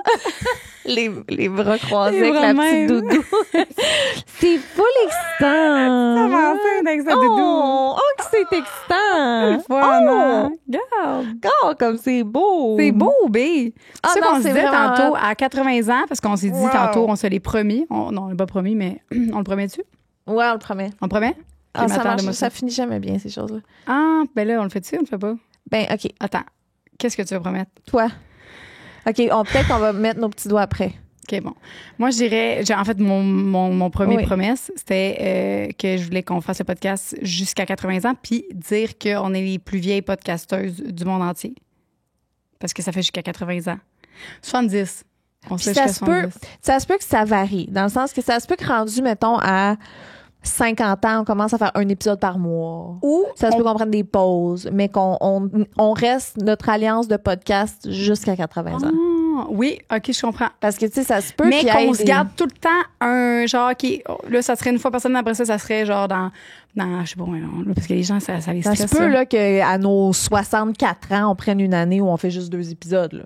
Les bras croisés Les avec bras la petite même. doudou. C'est full excitant! Ça va enceinte avec sa doudou. Oh, que c'est excitant! Voilà. Regarde! Oh, comme c'est beau! C'est beau, B! Ah C'est ça non, qu'on se c'est disait vraiment tantôt, hot. à 80 ans, parce qu'on s'est dit Wow. tantôt, on se l'est promis. Non, on l'a pas promis, mais on le promet-tu? Ouais, on le promet. On le promet? Ah, Ok, mais ça, attends, marche, donne-moi ça finit jamais bien, ces choses-là. Ah, ben là, on le fait-tu ou on le fait pas? Ben, OK. Attends. Qu'est-ce que tu vas promettre? Toi. OK, peut-être qu'on va mettre nos petits doigts après. OK, bon. Moi, je dirais, en fait, mon premier Oui. promesse, c'était que je voulais qu'on fasse le podcast jusqu'à 80 ans, puis dire qu'on est les plus vieilles podcasteuses du monde entier. Parce que ça fait jusqu'à 80 ans. 70. On Puis sait ça jusqu'à se peut, 70. ça se peut que ça varie, dans le sens que ça se peut que rendu, mettons, à 50 ans, on commence à faire un épisode par mois. Ou Ça se peut qu'on prenne des pauses, mais qu'on reste notre alliance de podcast jusqu'à 80 ans. Ah, oui, OK, je comprends. Parce que, tu sais, ça se peut Mais qu'il y qu'on ait se des- garde tout le temps un genre qui. Là, ça serait une fois par semaine, après ça serait genre dans je sais pas, là, parce que les gens, ça les Ça stresse. se peut, là, qu'à nos 64 ans, on prenne une année où on fait juste 2 épisodes, là.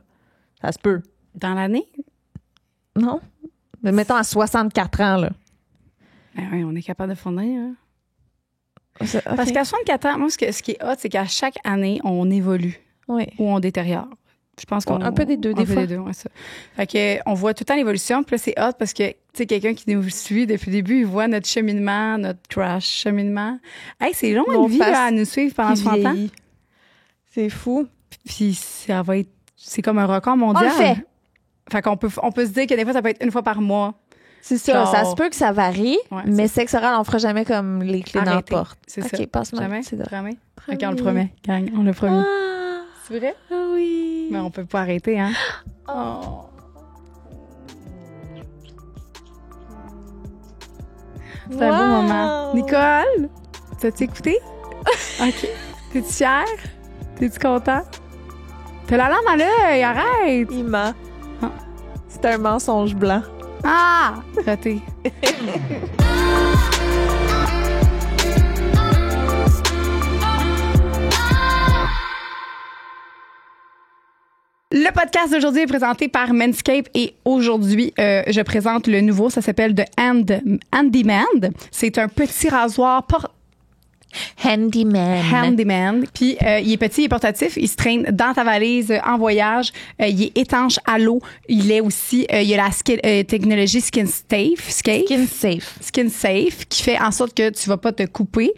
Ça se peut. Dans l'année? Non? Mais mettons à 64 ans, là. Ben oui, on est capable de fournir. Hein. OK. Parce qu'à 64 ans, moi, ce qui est hot, c'est qu'à chaque année, on évolue Oui. ou on détériore. Je pense qu'on Un peu des deux, on des fait fois. des deux, ouais, ça. Fait que on voit tout le temps l'évolution, puis là c'est hot parce que tu sais quelqu'un qui nous suit depuis le début, il voit notre cheminement, notre crash cheminement. Hey, c'est long Nos une vie faces là, à nous suivre pendant qui 60 ans. vieillit. C'est fou. Puis ça va être c'est comme un record mondial. On le fait. Fait qu'on peut se dire que des fois ça peut être une fois par mois. C'est ça. Genre- Ça se peut que ça varie, Ouais, mais sexe oral, on fera jamais comme les clés dans la Arrêtez. porte. C'est OK, ça. passe-moi. Jamais. C'est drôle. Promet. Promis. OK, on le promet. Gang, on le promet. Ah, C'est vrai? ah oui. Mais on peut pas arrêter hein. Oh. C'est un beau Wow. moment. Nicole, t'as-tu écouté? OK. T'es-tu fière? T'es-tu content? T'as la larme à l'œil, arrête! Il ment. Ah. C'est un mensonge blanc. Ah! Raté. Le podcast d'aujourd'hui est présenté par Manscaped et aujourd'hui, je présente le nouveau. Ça s'appelle The Handyman. C'est un petit rasoir Handyman. Handyman. Puis, il est petit, il est portatif. Il se traîne dans ta valise en voyage. Il est étanche à l'eau. Il est aussi, il y a la technologie Skin Safe. Skin safe. Skin Safe qui fait en sorte que tu vas pas te couper.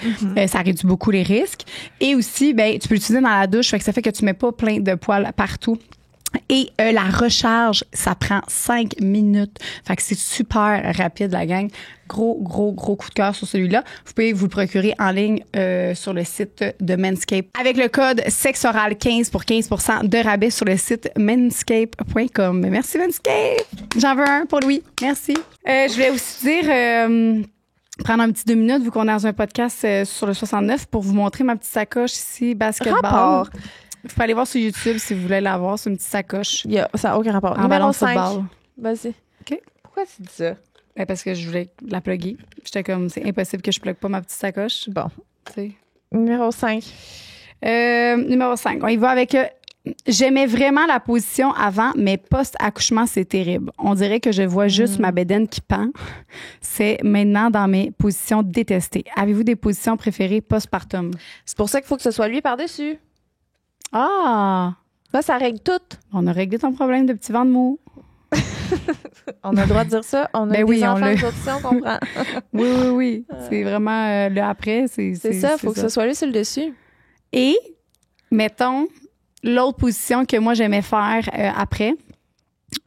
Ça réduit beaucoup les risques. Et aussi, ben, tu peux l'utiliser dans la douche. Fait que ça fait que tu mets pas plein de poils partout. Et la recharge, ça prend 5 minutes. Fait que c'est super rapide, la gang. Gros coup de cœur sur celui-là. Vous pouvez vous le procurer en ligne sur le site de Manscaped. Avec le code SEXORAL15 pour 15% de rabais sur le site manscaped.com. Merci Manscaped! J'en veux un pour Louis. Merci. Je voulais aussi dire... prendre un petit 2 minutes, vu qu'on est dans un podcast sur le 69, pour vous montrer ma petite sacoche ici, basketball. Rapport. Vous pouvez aller voir sur YouTube si vous voulez l'avoir. C'est une petite sacoche Ça n'a aucun rapport. en ballon Numéro de 5. football. Vas-y. OK. Pourquoi tu dis ça? Ben, parce que je voulais la plugger. J'étais comme, c'est impossible que je plug pas ma petite sacoche. Bon. Tu sais. Numéro 5. Numéro 5. On y va avec... j'aimais vraiment la position avant, mais post-accouchement, c'est terrible. On dirait que je vois juste ma bédaine qui pend. C'est maintenant dans mes positions détestées. Avez-vous des positions préférées postpartum? C'est pour ça qu'il faut que ce soit lui par-dessus. Ah! Là, ça règle tout. On a réglé ton problème de petit ventre mou. On a le droit de dire ça. On a Ben des oui, on enfants, l'a. nous autres aussi, on comprend. Oui. C'est vraiment le après. C'est ça, il faut que ce soit lui sur le dessus. Et, mettons, l'autre position que moi j'aimais faire après,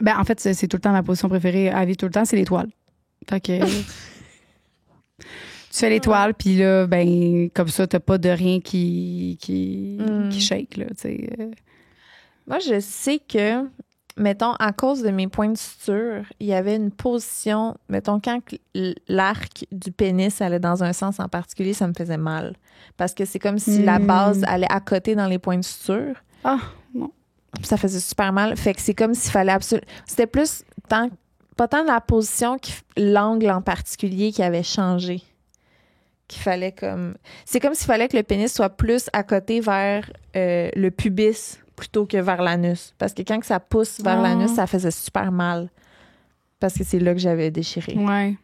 ben en fait, c'est tout le temps ma position préférée à vivre tout le temps, c'est l'étoile. Fait que tu fais l'étoile, puis là, ben comme ça, t'as pas de rien qui shake, là, tu sais. Moi, je sais que mettons, à cause de mes points de suture, il y avait une position, mettons, quand l'arc du pénis allait dans un sens en particulier, ça me faisait mal. Parce que c'est comme si la base allait à côté dans les points de suture. Ah, non. Ça faisait super mal. Fait que c'est comme s'il fallait absolument... C'était plus, pas tant la position, l'angle en particulier qui avait changé. Qu'il fallait comme... C'est comme s'il fallait que le pénis soit plus à côté vers le pubis plutôt que vers l'anus. Parce que quand ça pousse vers l'anus, ça faisait super mal. Parce que c'est là que j'avais déchiré. Ouais.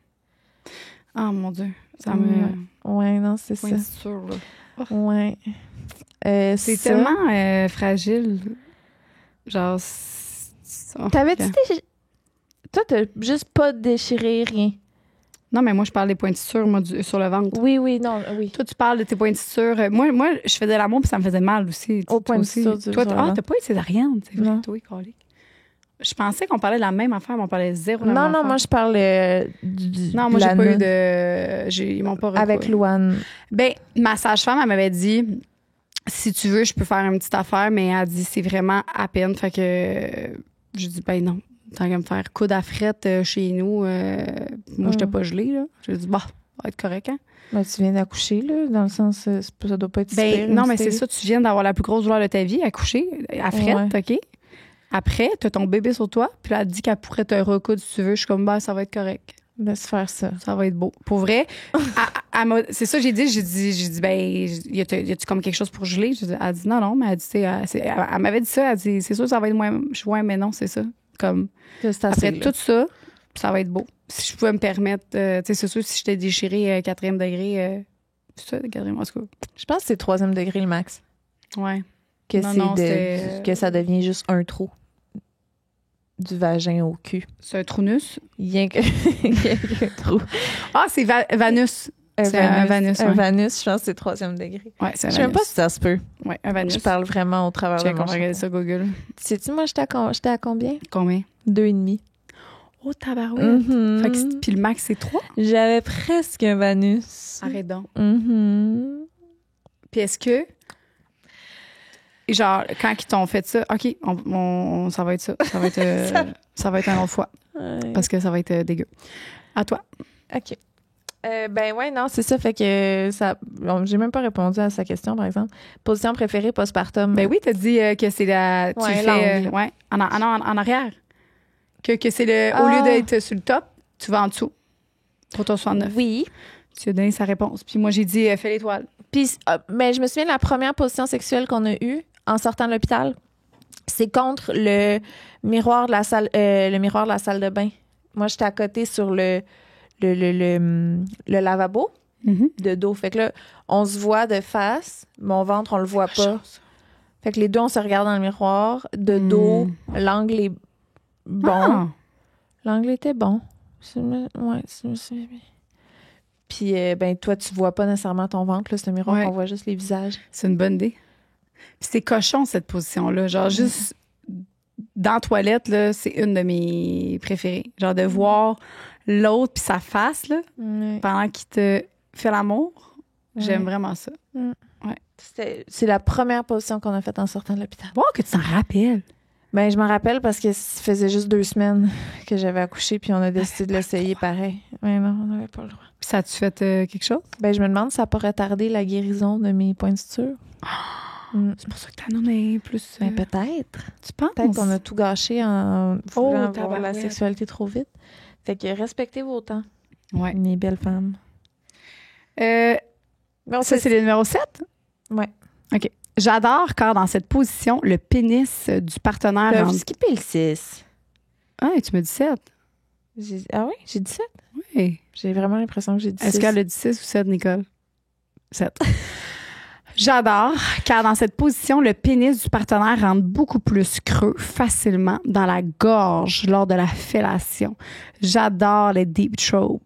Ah, mon Dieu. Ça Ouais, non, c'est ça. Sûr, là. Oh. Ouais. C'est tellement fragile. Genre... T'avais-tu Toi, t'as juste pas déchiré rien. Non, mais moi, je parle des points de suture, moi, sur le ventre. Oui, non, oui. Toi, tu parles de tes points de suture. Moi, je faisais l'amour, puis ça me faisait mal aussi. Au point de suture du Toi, t'as pas été césarienne, c'est vrai, non. toi, colique. Je pensais qu'on parlait de la même affaire, mais on parlait zéro de la même même affaire. Non, moi, je parlais non, moi, j'ai pas eu de... Ils m'ont pas recours. Avec Louane. Ben, ma sage-femme, elle m'avait dit, si tu veux, je peux faire une petite affaire, mais elle a dit, c'est vraiment à peine. Fait que j'ai dit, ben non. Tant qu'à me faire coude à frette chez nous, moi, j'étais pas gelée, là. J'ai dit, bah, ça va être correct, hein. Ben, tu viens d'accoucher, là, dans le sens, ça doit pas être super. Non, mais c'est ça, tu viens d'avoir la plus grosse douleur de ta vie, accoucher, à frette, OK? Après, t'as ton bébé sur toi, puis là, elle dit qu'elle pourrait te recoudre si tu veux. Je suis comme, bah, ça va être correct. Laisse faire ça. Ça va être beau. Pour vrai, c'est ça, j'ai dit, ben, y a-tu comme quelque chose pour geler? Elle a dit, non, mais elle dit, elle m'avait dit ça, elle dit, c'est sûr, ça va être moins, mais non, c'est ça. Comme, après tout ça, ça va être beau. Si je pouvais me permettre, tu sais, c'est sûr, si j'étais déchirée 4e degré, c'est ça, 4e, en tout cas. Je pense que c'est 3e degré le max. Ouais. Que ça devient juste un trou du vagin au cul. C'est un trounus? Rien qu'un trou. Ah, c'est Vanus. C'est un Vanus. Un Vanus, je pense que c'est 3e degré. Ouais, c'est un Vanus. Je sais même pas si ça se peut. Ouais, un Vanus. Je parle vraiment au travers de mon regarder ça, Google. Sais-tu, moi, j'étais à combien? Combien? 2,5. Oh, tabarouette. Mm-hmm. Fait que, puis le max, c'est 3? J'avais presque un Vanus. Arrête donc. Mm-hmm. Puis est-ce que... Genre, quand ils t'ont fait ça, OK, ça va être ça. Ça va être, ça va être une autre fois. Ouais. Parce que ça va être dégueu. À toi. OK. Ben ouais, non, c'est ça. Fait que ça. Bon, j'ai même pas répondu à sa question, par exemple. Position préférée postpartum. Ben oui, t'as dit que c'est la. Tu fais. En arrière. Que c'est le. Au lieu d'être sur le top, tu vas en dessous. Pour ton 69. Oui. Tu as donné sa réponse. Puis moi, j'ai dit fais l'étoile. Puis, mais je me souviens de la première position sexuelle qu'on a eue en sortant de l'hôpital. C'est contre le miroir de la salle de bain. Moi, j'étais à côté sur le lavabo de dos. Fait que là, on se voit de face. Mon ventre, on le voit pas. Fait que les deux, on se regarde dans le miroir. De dos, l'angle est bon. Ah. L'angle était bon. Ouais, je me souviens bien. Puis, ben, toi, tu vois pas nécessairement ton ventre, là, c'est un miroir, on voit juste les visages. C'est une bonne idée. Puis c'est cochon, cette position-là. Genre, juste dans la toilette, là, c'est une de mes préférées. Genre, de voir l'autre puis sa face, là, pendant qu'il te fait l'amour. J'aime vraiment ça. Ouais. C'est la première position qu'on a faite en sortant de l'hôpital. Wow, que tu t'en rappelles! Ben, je m'en rappelle parce que ça faisait juste 2 semaines que j'avais accouché puis on a décidé de l'essayer pareil. Mais non, on n'avait pas le droit. Puis ça a-tu fait quelque chose? Ben, je me demande si ça pourrait retarder la guérison de mes points de suture. C'est pour ça que t'en as plus... Ben, peut-être. Tu penses? Peut-être qu'on a tout gâché en voulant avoir la ouais. sexualité trop vite. Fait que respectez vos temps. Ouais. Mes belles femmes. Bon, ça, c'est le numéro 7? Ouais. OK. J'adore quand dans cette position, le pénis du partenaire... J'ai skippé le 6. Ah, tu me dis 7. Ah oui? J'ai dit 7? Oui. J'ai vraiment l'impression que j'ai dit 6. Est-ce qu'elle a dit 6 ou 7, Nicole? 7. J'adore car dans cette position, le pénis du partenaire rentre beaucoup plus creux facilement dans la gorge lors de la fellation. J'adore les deep throat.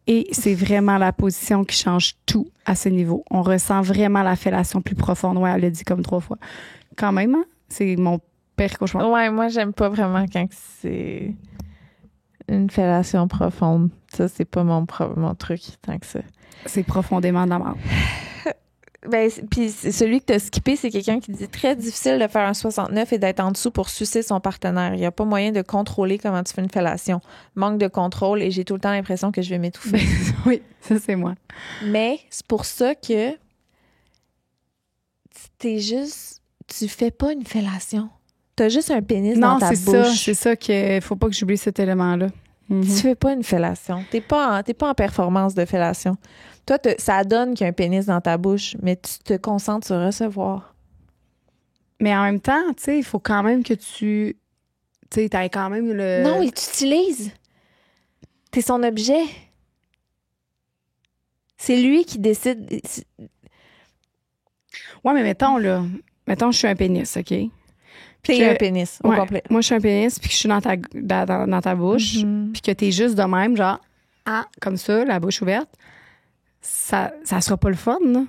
Et c'est vraiment la position qui change tout à ce niveau. On ressent vraiment la fellation plus profonde. Ouais, elle l'a dit comme 3 fois. Quand même, hein? C'est mon pire cauchemar. Ouais, moi, j'aime pas vraiment quand c'est une fellation profonde. Ça, c'est pas mon truc tant que ça. C'est profondément de la merde. Ben, puis celui que t'as skippé, c'est quelqu'un qui dit très difficile de faire un 69 et d'être en dessous pour sucer son partenaire. Il n'y a pas moyen de contrôler comment tu fais une fellation. Manque de contrôle et j'ai tout le temps l'impression que je vais m'étouffer. Oui, ça, c'est moi. Mais c'est pour ça que tu fais pas une fellation. T'as juste un pénis dans ta bouche. Non, c'est ça qu'il faut pas que j'oublie cet élément-là. Tu fais pas une fellation. T'es pas en performance de fellation. Toi, ça donne qu'il y a un pénis dans ta bouche, mais tu te concentres sur recevoir. Mais en même temps, tu sais, il faut quand même que tu sais, t'ailles quand même le... Non, il t'utilise. T'es son objet. C'est lui qui décide. Ouais, mais mettons, je suis un pénis, OK? T'es un pénis, au complet. Moi, je suis un pénis, puis que je suis dans ta bouche, puis que t'es juste de même, genre, comme ça, la bouche ouverte. Ça sera pas le fun, là.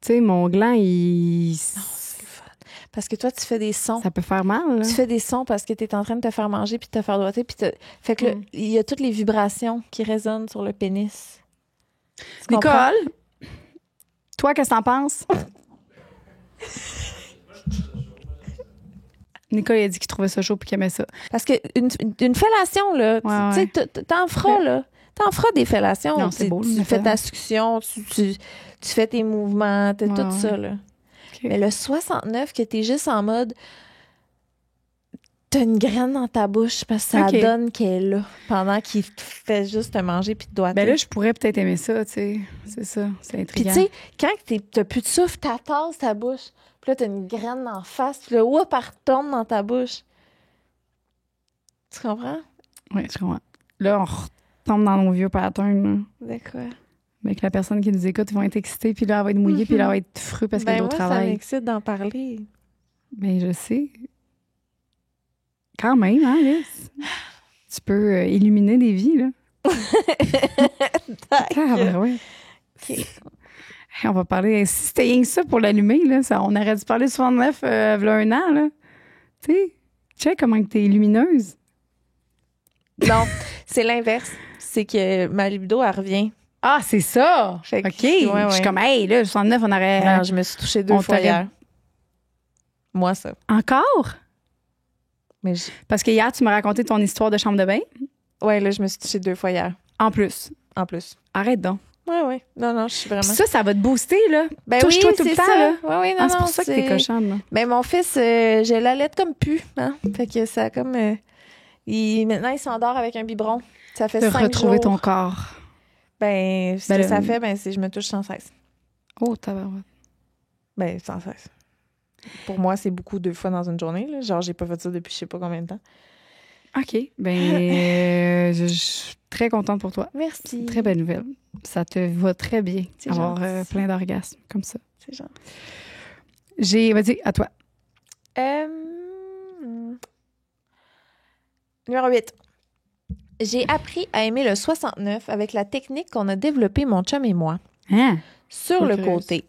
Tu sais, mon gland, Non, c'est le fun. Parce que toi, tu fais des sons. Ça peut faire mal, là. Tu fais des sons parce que t'es en train de te faire manger puis de te faire doigter. Fait que il y a toutes les vibrations qui résonnent sur le pénis. Nicole, toi, qu'est-ce que t'en penses? Nicole, il a dit qu'il trouvait ça chaud puis qu'il aimait ça. Parce que une fellation, là, tu sais, t'en feras, là. T'en feras des fellations. Non, c'est beau, tu fais ta succion, tu fais tes mouvements, tout ça, là. Okay. Mais le 69, que t'es juste en mode... T'as une graine dans ta bouche parce que ça donne qu'elle est là pendant qu'il te fait juste te manger puis te doigter. Ben là, je pourrais peut-être aimer ça, tu sais. C'est ça, c'est intriguant. Puis tu sais, quand t'as plus de souffle, t'attasses ta bouche. Puis là, t'as une graine en face. Puis là, elle retombe dans ta bouche. Tu comprends? Oui, je comprends. Là, on retombe dans nos vieux patterns. De quoi? Mais que la personne qui nous écoute, ils vont être excités, puis là, elle va être mouillée, puis là, elle va être fru parce qu'elle doit travailler. Ça m'excite d'en parler. Ben, je sais. Quand même, hein, Liz? Tu peux illuminer des vies, là. D'accord. Ouais. Okay. On va parler... Si c'était rien que ça pour l'allumer, là, on aurait dû parler 69 il y a un an, là. Tu sais, check comment t'es lumineuse. Non, c'est l'inverse. C'est que ma libido, elle revient. Ah, c'est ça! OK. Je suis comme, hey, là, 69, on aurait... Alors, je me suis touchée 2 fois hier. Moi, ça. Encore? Mais parce que hier, tu m'as raconté ton histoire de chambre de bain. Ouais, là, je me suis touchée 2 fois hier. En plus. Arrête donc. Ouais. Non, je suis vraiment... Ça va te booster, là. Ben touche-toi oui, tout le temps, ça. là. Ouais, non, c'est pour ça que t'es cochonne, là. Ben, mon fils, je l'allaite comme pu, hein. Fait que ça comme... maintenant, il s'endort avec un biberon. Ça fait 5 jours. De retrouver ton corps. Ben, ce que ça fait, c'est que je me touche sans cesse. Oh, tabarouette. Ben, sans cesse. Pour moi, c'est beaucoup 2 fois dans une journée, là. Genre, j'ai pas fait ça depuis je sais pas combien de temps. OK. Ben, je suis très contente pour toi. Merci. Très belle nouvelle. Ça te va très bien avoir plein d'orgasmes comme ça. C'est gentil. Vas-y, à toi. Numéro 8. J'ai appris à aimer le 69 avec la technique qu'on a développée, mon chum et moi. Hein? Sur le côté.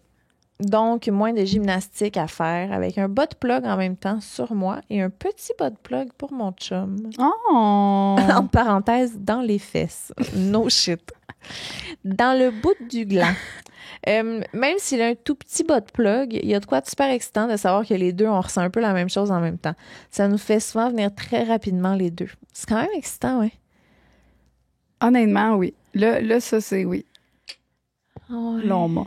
Donc, moins de gymnastique à faire avec un bot plug en même temps sur moi et un petit bot plug pour mon chum. Oh! En parenthèse, dans les fesses. No shit. Dans le bout du gland. Même s'il a un tout petit bot plug, il y a de quoi de super excitant de savoir que les deux, on ressent un peu la même chose en même temps. Ça nous fait souvent venir très rapidement les deux. C'est quand même excitant, ouais. Honnêtement, oui. Là ça, c'est oui. Oh, ouais. Là, on m'a.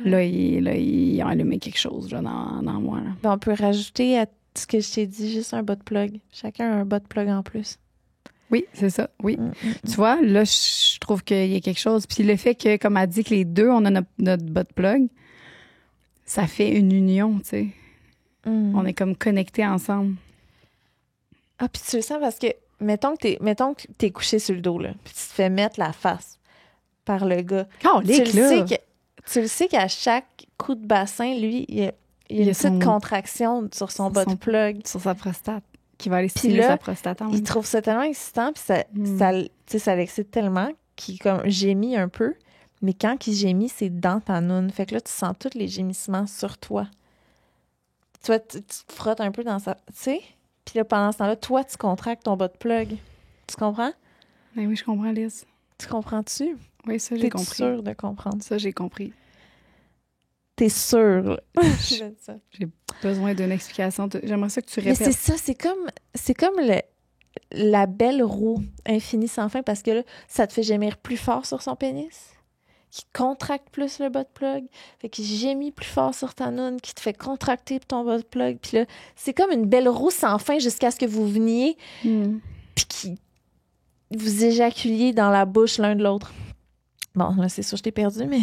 Là, ils ont allumé quelque chose là, dans moi. Là. Ben, on peut rajouter à ce que je t'ai dit juste un bot plug. Chacun a un bot plug en plus. Oui, c'est ça, oui. Tu vois, là, je trouve qu'il y a quelque chose. Puis le fait que, comme elle dit, que les deux, on a notre bot plug, ça fait une union, tu sais. On est comme connectés ensemble. Ah, puis tu le sens parce que, mettons que t'es couché sur le dos, là, puis tu te fais mettre la face par le gars. Tu le sais qu'à chaque coup de bassin, lui, il y a une petite contraction sur son bot plug. Sur sa prostate, qui va aller stimuler sa prostate. Il trouve ça tellement excitant, puis ça l'excite tellement qu'il comme gémit un peu. Mais quand il gémit, c'est dans ta noune. Fait que là, tu sens tous les gémissements sur toi. Tu vois, tu te frottes un peu dans sa... Tu sais? Puis là, pendant ce temps-là, toi, tu contractes ton bot plug. Tu comprends? Ben oui, je comprends, Liz. Tu comprends-tu? Oui, ça, j'ai compris. T'es sûre de comprendre? Ça, j'ai compris. T'es sûre. J'ai besoin d'une explication. J'aimerais ça que tu Mais répètes. c'est ça, c'est comme la belle roue infinie sans fin parce que là, ça te fait gémir plus fort sur son pénis, qui contracte plus le butt plug, fait qu'il gémit plus fort sur ta noune, qui te fait contracter ton butt plug. Puis là, c'est comme une belle roue sans fin jusqu'à ce que vous veniez, puis qui vous éjaculiez dans la bouche l'un de l'autre. Bon, là, c'est sûr, je t'ai perdu, mais...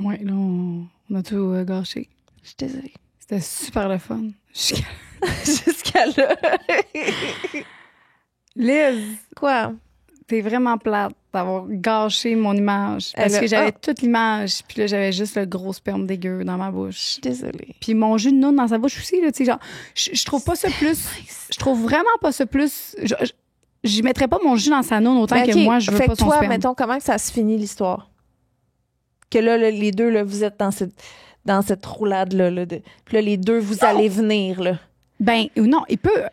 Ouais, là, on a tout gâché. Je suis désolée. C'était super le fun. Jusqu'à là. Liz, Quoi? t'es vraiment plate d'avoir gâché mon image. Parce que j'avais toute l'image, puis là, j'avais juste le gros sperme dégueu dans ma Je bouche. suis désolée. Puis mon jus de noun dans sa bouche aussi, là, tu sais, genre, je trouve pas ça plus... Je trouve vraiment pas ça plus... J'y mettrais pas mon jus dans sa noun autant que moi, je veux pas son toi, sperme. mettons, comment que ça se finit, l'histoire? Que là, les deux, là, vous êtes dans cette roulade-là. Puis là, les deux, vous allez venir, là. Ben, non, il peut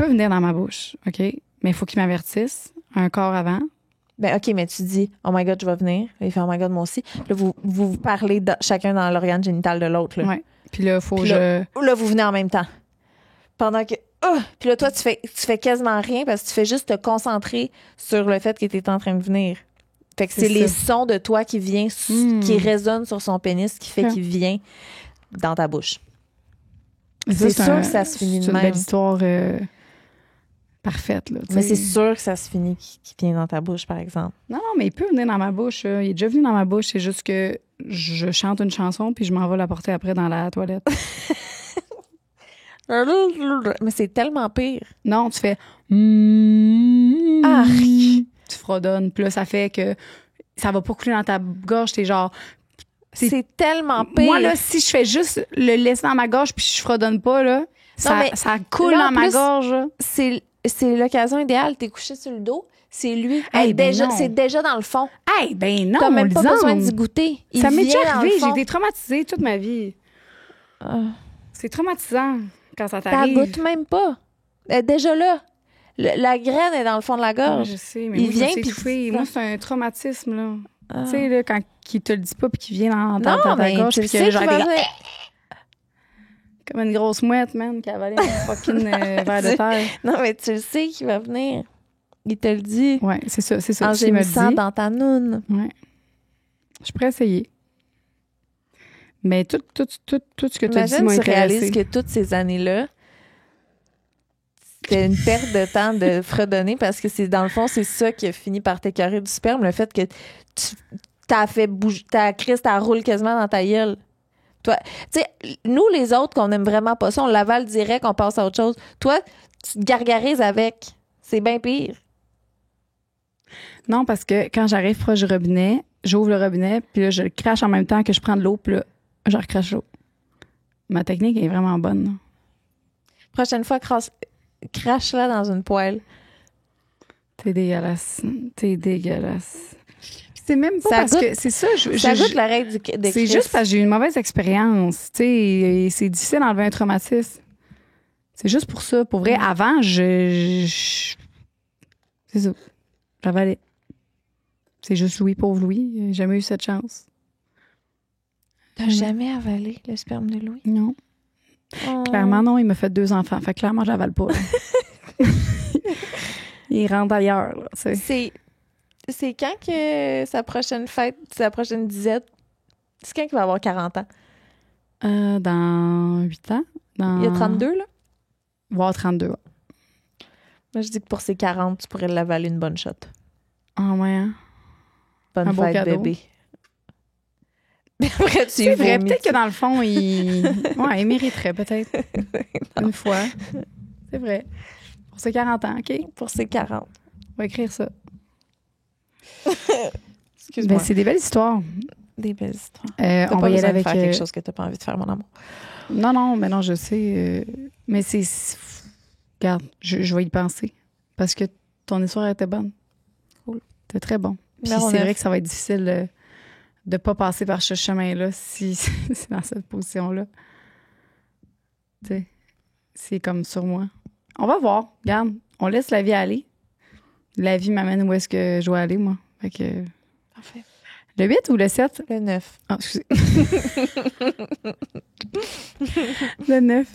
venir dans ma bouche, OK? Mais il faut qu'il m'avertisse un quart avant. Ben, OK, mais tu dis, oh my God, je vais venir. Il fait, oh my God, moi aussi. Puis là, vous parlez chacun dans l'organe génital de l'autre, là. Ouais. Puis là, faut que Là, vous venez en même temps. Pendant que... Puis là, toi, tu fais quasiment rien parce que tu fais juste te concentrer sur le fait que tu es en train de venir. Fait que c'est les sons de toi qui résonnent sur son pénis qui fait qu'il vient dans ta bouche. C'est sûr que ça se finit de même. C'est une belle histoire parfaite. Là, mais c'est sûr que ça se finit qui vient dans ta bouche, par exemple. Non, mais il peut venir dans ma bouche. Il est déjà venu dans ma bouche. C'est juste que je chante une chanson puis je m'en vais la porter après dans la toilette. Mais c'est tellement pire. Non, tu fais... Tu fredonnes. Puis là, ça fait que ça va pas couler dans ta gorge. T'es genre... C'est tellement pire. Moi, là, si je fais juste le laisser dans ma gorge puis je fredonne pas, là, ça coule là, dans ma gorge. C'est l'occasion idéale. T'es couché sur le dos. C'est lui. Hey, c'est déjà dans le fond. Hey, ben non, t'as même pas besoin d'y goûter. Ça m'est déjà arrivé. J'ai été traumatisée toute ma vie. C'est traumatisant quand ça t'arrive. T'as goûte même pas. Elle est déjà là. La graine est dans le fond de la gorge. Je sais, mais il vient puis moi, c'est un traumatisme, là. Tu sais, là, quand il te le dit pas puis qu'il vient dans ta gorge puis que genre comme une grosse mouette, man, qui a avalé un fucking verre de terre. Non, mais tu le sais qu'il va venir. Il te le dit. Ouais, c'est ça. En gémissant dans ta noune. Ouais. Je pourrais essayer. Mais tout ce que tu as dit m'a intéressé. Tu réalises que toutes ces années-là, c'était une perte de temps de fredonner parce que dans le fond, c'est ça qui a fini par t'écœurer du sperme, le fait que t'as fait bouger, ta crise, t'as roule quasiment dans ta gueule. Toi, tu sais, nous, les autres, qu'on aime vraiment pas ça, on l'avale direct, on passe à autre chose. Toi, tu te gargarises avec. C'est bien pire. Non, parce que quand j'arrive proche du robinet, j'ouvre le robinet, puis là, je le crache en même temps que je prends de l'eau, puis là, je recrache l'eau. Ma technique est vraiment bonne. Là. Prochaine fois, crache-la dans une poêle. T'es dégueulasse. C'est même pas parce que... C'est ça. Ça goûte l'oreille de c'est juste parce que j'ai eu une mauvaise expérience. Tu sais, c'est difficile d'enlever un traumatisme. C'est juste pour ça. Pour vrai, avant, c'est ça. J'avalais. C'est juste Louis, pauvre Louis. J'ai jamais eu cette chance. T'as jamais avalé le sperme de Louis? Non. Oh. Clairement, non. Il m'a fait 2 enfants. Fait que clairement, je l'avale pas. Il rentre ailleurs. Là, c'est quand que sa prochaine fête, sa prochaine disette? C'est quand qu'il va avoir 40 ans? Dans 8 ans. Il y a 32, là? Voire 32, ouais. Moi, je dis que pour ses 40, tu pourrais l'avaler une bonne shot. Ah ouais, hein? Bonne fête, cadeau. bébé. Après, c'est vrai, peut-être que dans le fond, il mériterait peut-être une fois. C'est vrai. Pour ses 40 ans, OK? Pour ses 40. On va écrire ça. Excuse-moi. Ben, c'est des belles histoires. Des belles histoires. On va y aller avec faire quelque chose que tu n'as pas envie de faire, mon amour. Non, mais non, je sais. Mais c'est... Regarde, je vais y penser. Parce que ton histoire était bonne. Cool. C'était très bon. Puis c'est vrai que ça va être difficile de ne pas passer par ce chemin-là si c'est dans cette position-là. Tu sais, c'est comme sur moi. On va voir. Regarde, on laisse la vie aller. La vie m'amène où est-ce que je dois aller, moi. Fait que... Parfait. Le 8 ou le 7? Le 9. Ah, excusez. Le 9.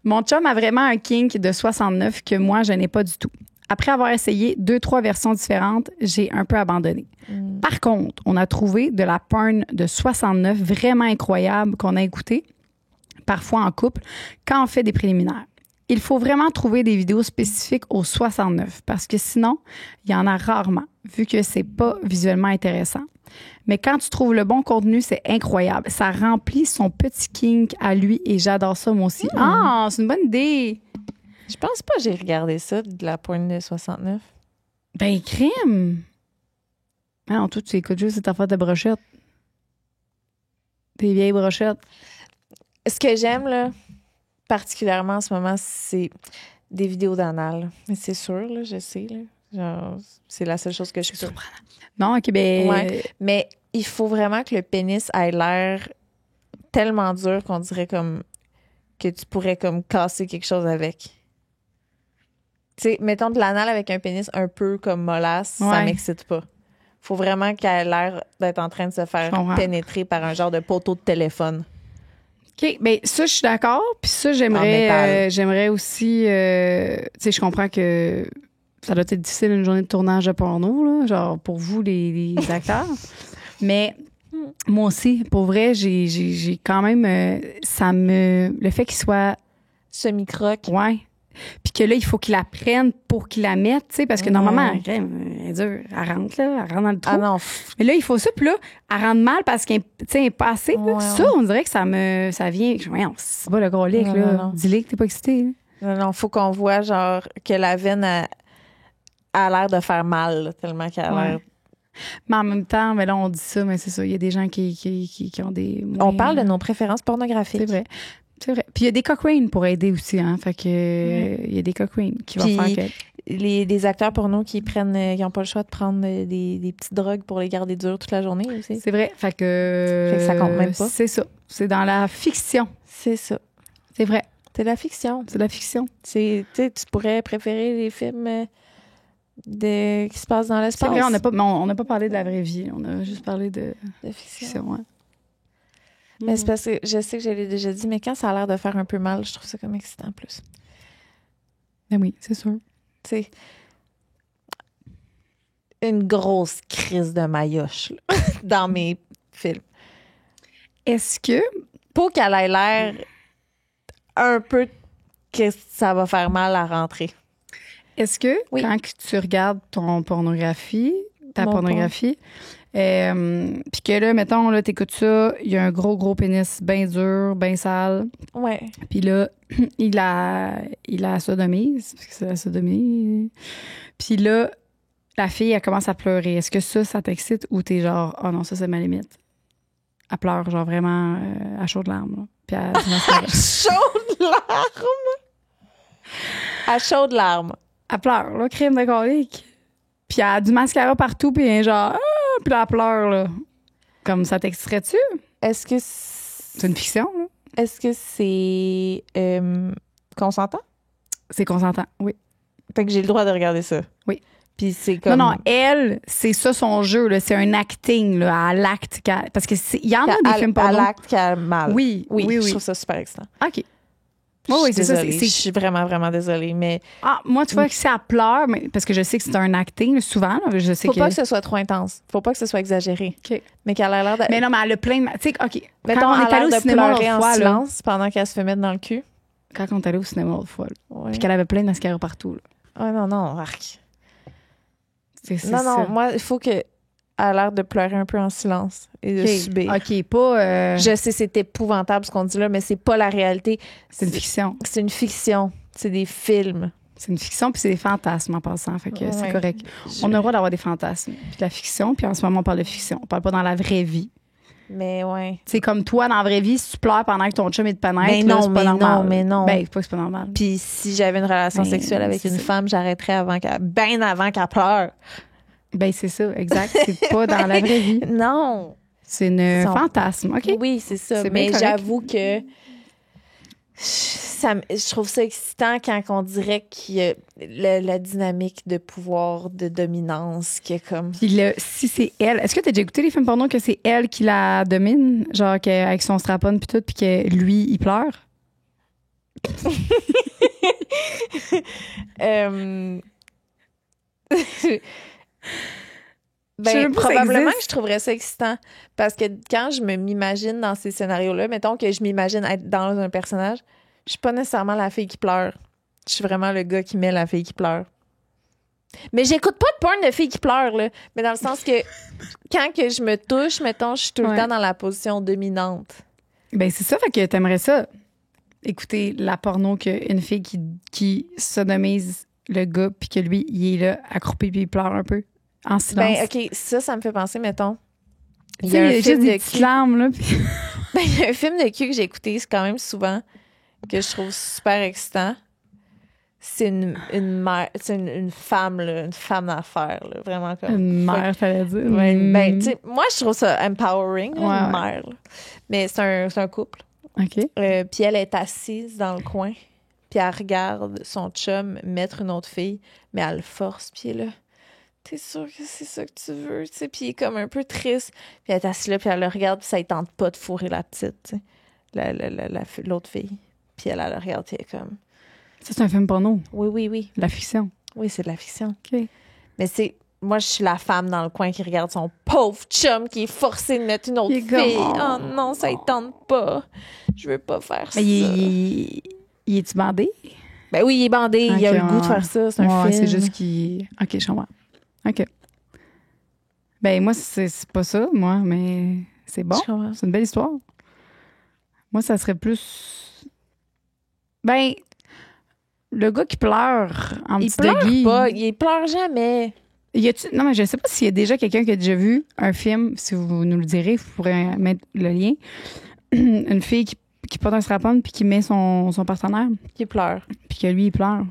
Mon chum a vraiment un kink de 69 que moi, je n'ai pas du tout. Après avoir essayé 2-3 versions différentes, j'ai un peu abandonné. Par contre, on a trouvé de la porn de 69 vraiment incroyable qu'on a écouté, parfois en couple, quand on fait des préliminaires. Il faut vraiment trouver des vidéos spécifiques au 69 parce que sinon, il y en a rarement, vu que c'est pas visuellement intéressant. Mais quand tu trouves le bon contenu, c'est incroyable. Ça remplit son petit kink à lui et j'adore ça moi aussi. Ah, c'est une bonne idée! Je pense pas que j'ai regardé ça, de la porn de 69. Ben, crime! Ah non, toi, tu écoutes juste cette affaire de brochettes. Tes vieilles brochettes. Ce que j'aime, là, particulièrement en ce moment, c'est des vidéos d'anal. Mais c'est sûr, là, je sais, là. Genre, c'est la seule chose que je peux. Non, OK, ben... Ouais. Mais il faut vraiment que le pénis ait l'air tellement dur qu'on dirait comme que tu pourrais comme casser quelque chose avec. Tu sais, mettons de l'anal avec un pénis un peu comme mollasse, ça m'excite pas. Faut vraiment qu'elle ait l'air d'être en train de se faire pénétrer par un genre de poteau de téléphone. OK, bien, ça, je suis d'accord. Puis ça, j'aimerais aussi... tu sais, je comprends que ça doit être difficile une journée de tournage de porno, là, genre pour vous, les acteurs. Mais moi aussi, pour vrai, j'ai quand même... le fait qu'il soit... Semi-croque. Ouais. Puis que là, il faut qu'il la prenne pour qu'il la mette, tu sais, parce que normalement, elle est dure. Elle rentre, là, elle rentre dans le trou. Ah non. Mais là, il faut ça, puis là, elle rentre mal parce qu'elle est pas assez. Là. Ça, on dirait que ça vient... Voyons, c'est pas le gros lick, là. Non. Dis-le que t'es pas excité. Non, faut qu'on voit, genre, que la veine a l'air de faire mal, là, tellement qu'elle a l'air... Mais en même temps, mais là, on dit ça, mais c'est ça. Il y a des gens qui ont des... On parle de nos préférences pornographiques. C'est vrai. C'est vrai. Puis il y a des Cochrane pour aider aussi, hein. Fait que il y a des Cochrane qui vont faire que... des acteurs porno qui n'ont pas le choix de prendre des petites drogues pour les garder dures toute la journée aussi. C'est vrai. Fait que ça compte même pas. C'est ça. C'est dans la fiction. C'est ça. C'est vrai. C'est la fiction. C'est la fiction. Tu pourrais préférer les films qui se passent dans l'espace. C'est vrai, on n'a pas parlé de la vraie vie. On a juste parlé de fiction. Ouais. Mais c'est parce que je sais que je l'ai déjà dit, mais quand ça a l'air de faire un peu mal, je trouve ça comme excitant en plus. Ben oui, c'est sûr. Tu sais, une grosse crise de maillotche là, dans mes films. Est-ce que... Pour qu'elle ait l'air un peu que ça va faire mal à rentrer. Est-ce que quand tu regardes ta pornographie, puis que là, mettons, là, t'écoutes ça, il y a un gros pénis bien dur, bien sale. Ouais. Puis là, il la sodomise, parce que c'est la sodomie. Puis là, la fille, elle commence à pleurer. Est-ce que ça t'excite ou t'es genre, oh non, ça, c'est ma limite? Elle pleure, genre vraiment à chaudes larmes. Là. Puis elle à chaudes larmes? À chaudes larmes. Elle pleure, là, crème de colique. Puis elle a du mascara partout, puis elle est genre, puis là, elle pleure, là. Comme ça t'extrait-tu? Est-ce que c'est une fiction, là? Est-ce que c'est consentant? C'est consentant, oui. Fait que j'ai le droit de regarder ça. Oui. Puis c'est comme... Non, elle, c'est ça son jeu, là. C'est un acting, là. Elle acte. Parce qu'il y en a des films porno. Elle acte qu'elle a mal. Oui. Je trouve ça super excitant. OK. Oui, c'est ça. Je suis vraiment, vraiment désolée, mais... Ah, moi, tu vois que si elle pleure, mais, parce que je sais que c'est un acting, souvent, là, je sais Faut pas que ce soit trop intense. Faut pas que ce soit exagéré. OK. Mais qu'elle a l'air de... Mais non, mais elle a plein de... Tu sais, OK. Mettons, quand on est allé au cinéma l'autre fois, silence pendant qu'elle se fait mettre dans le cul. Quand on est allé au cinéma l'autre fois, puis qu'elle avait plein de mascara partout, là. Ah non, arc. C'est non, moi, il faut que... Elle a l'air de pleurer un peu en silence et de subir. OK, pas... Je sais, c'est épouvantable ce qu'on dit là, mais c'est pas la réalité. C'est une fiction. C'est une fiction. C'est des films. C'est une fiction, puis c'est des fantasmes en passant. Fait que c'est correct. On a le droit d'avoir des fantasmes. Puis de la fiction, puis en ce moment, on parle de fiction. On parle pas dans la vraie vie. Mais ouais. C'est comme toi, dans la vraie vie, si tu pleures pendant que ton chum est de pénètre, mais non, mais normal. Non. Ben, c'est pas normal. Puis si j'avais une relation sexuelle avec une femme, j'arrêterais bien avant qu'elle pleure. Ben, c'est ça, exact. C'est pas dans la vraie vie. Non. C'est un fantasme, OK? Oui, c'est ça. Mais j'avoue que je trouve ça excitant quand on dirait qu'il y a la dynamique de pouvoir, de dominance qui est comme... Puis si c'est elle, est-ce que t'as déjà écouté les films porno que c'est elle qui la domine? Genre avec son strap-on puis tout, puis que lui, il pleure? Probablement que je trouverais ça excitant parce que quand je m'imagine dans ces scénarios-là, mettons que je m'imagine être dans un personnage, je suis pas nécessairement la fille qui pleure. Je suis vraiment le gars qui met la fille qui pleure. Mais j'écoute pas de porn de filles qui pleurent, là. Mais dans le sens que quand que je me touche, mettons, je suis tout le temps dans la position dominante. Ben c'est ça, fait que t'aimerais ça. Écouter la porno qu'une fille qui sodomise le gars puis que lui, il est là, accroupi puis il pleure un peu. En silence. Ben, OK, ça me fait penser, mettons. Il y a un film de cul. Larmes, là. Puis... Ben, il y a un film de cul que j'ai écouté, c'est quand même souvent, que je trouve super excitant. C'est une mère, c'est une femme, là, une femme d'affaires, là, vraiment comme. Une mère, fallait dire. Ouais, ben, tu sais, moi, je trouve ça empowering, là, une mère. Là. Mais c'est un couple. OK. Puis elle est assise dans le coin, puis elle regarde son chum mettre une autre fille, mais elle le force, puis elle est là. T'es sûr que c'est ça que tu veux, tu sais, puis il est comme un peu triste. Puis elle est assise là, puis elle le regarde, puis ça ne tente pas de fourrer la petite, tu sais, l'autre fille. Puis elle le regarde, puis elle est comme... Ça, c'est un film porno? Oui. La fiction? Oui, c'est de la fiction. OK. Mais c'est... Moi, je suis la femme dans le coin qui regarde son pauvre chum qui est forcé de mettre une autre fille. Oh non, ça ne tente pas. Je veux pas faire ça. Il est-tu bandé? Ben oui, il est bandé. Okay, il a le goût de faire ça. C'est un film. C'est juste qu'il... OK, je comprends. OK. Ben moi, c'est pas ça, moi, mais c'est bon. C'est une belle histoire. Moi, ça serait plus... Ben, le gars qui pleure en petit doggy... Il pleure pas. Il pleure jamais. Non, mais je sais pas s'il y a déjà quelqu'un qui a déjà vu un film, si vous nous le direz, vous pourrez mettre le lien. Une fille qui porte un strap-on puis qui met son partenaire. Qui pleure. Puis que lui, il pleure.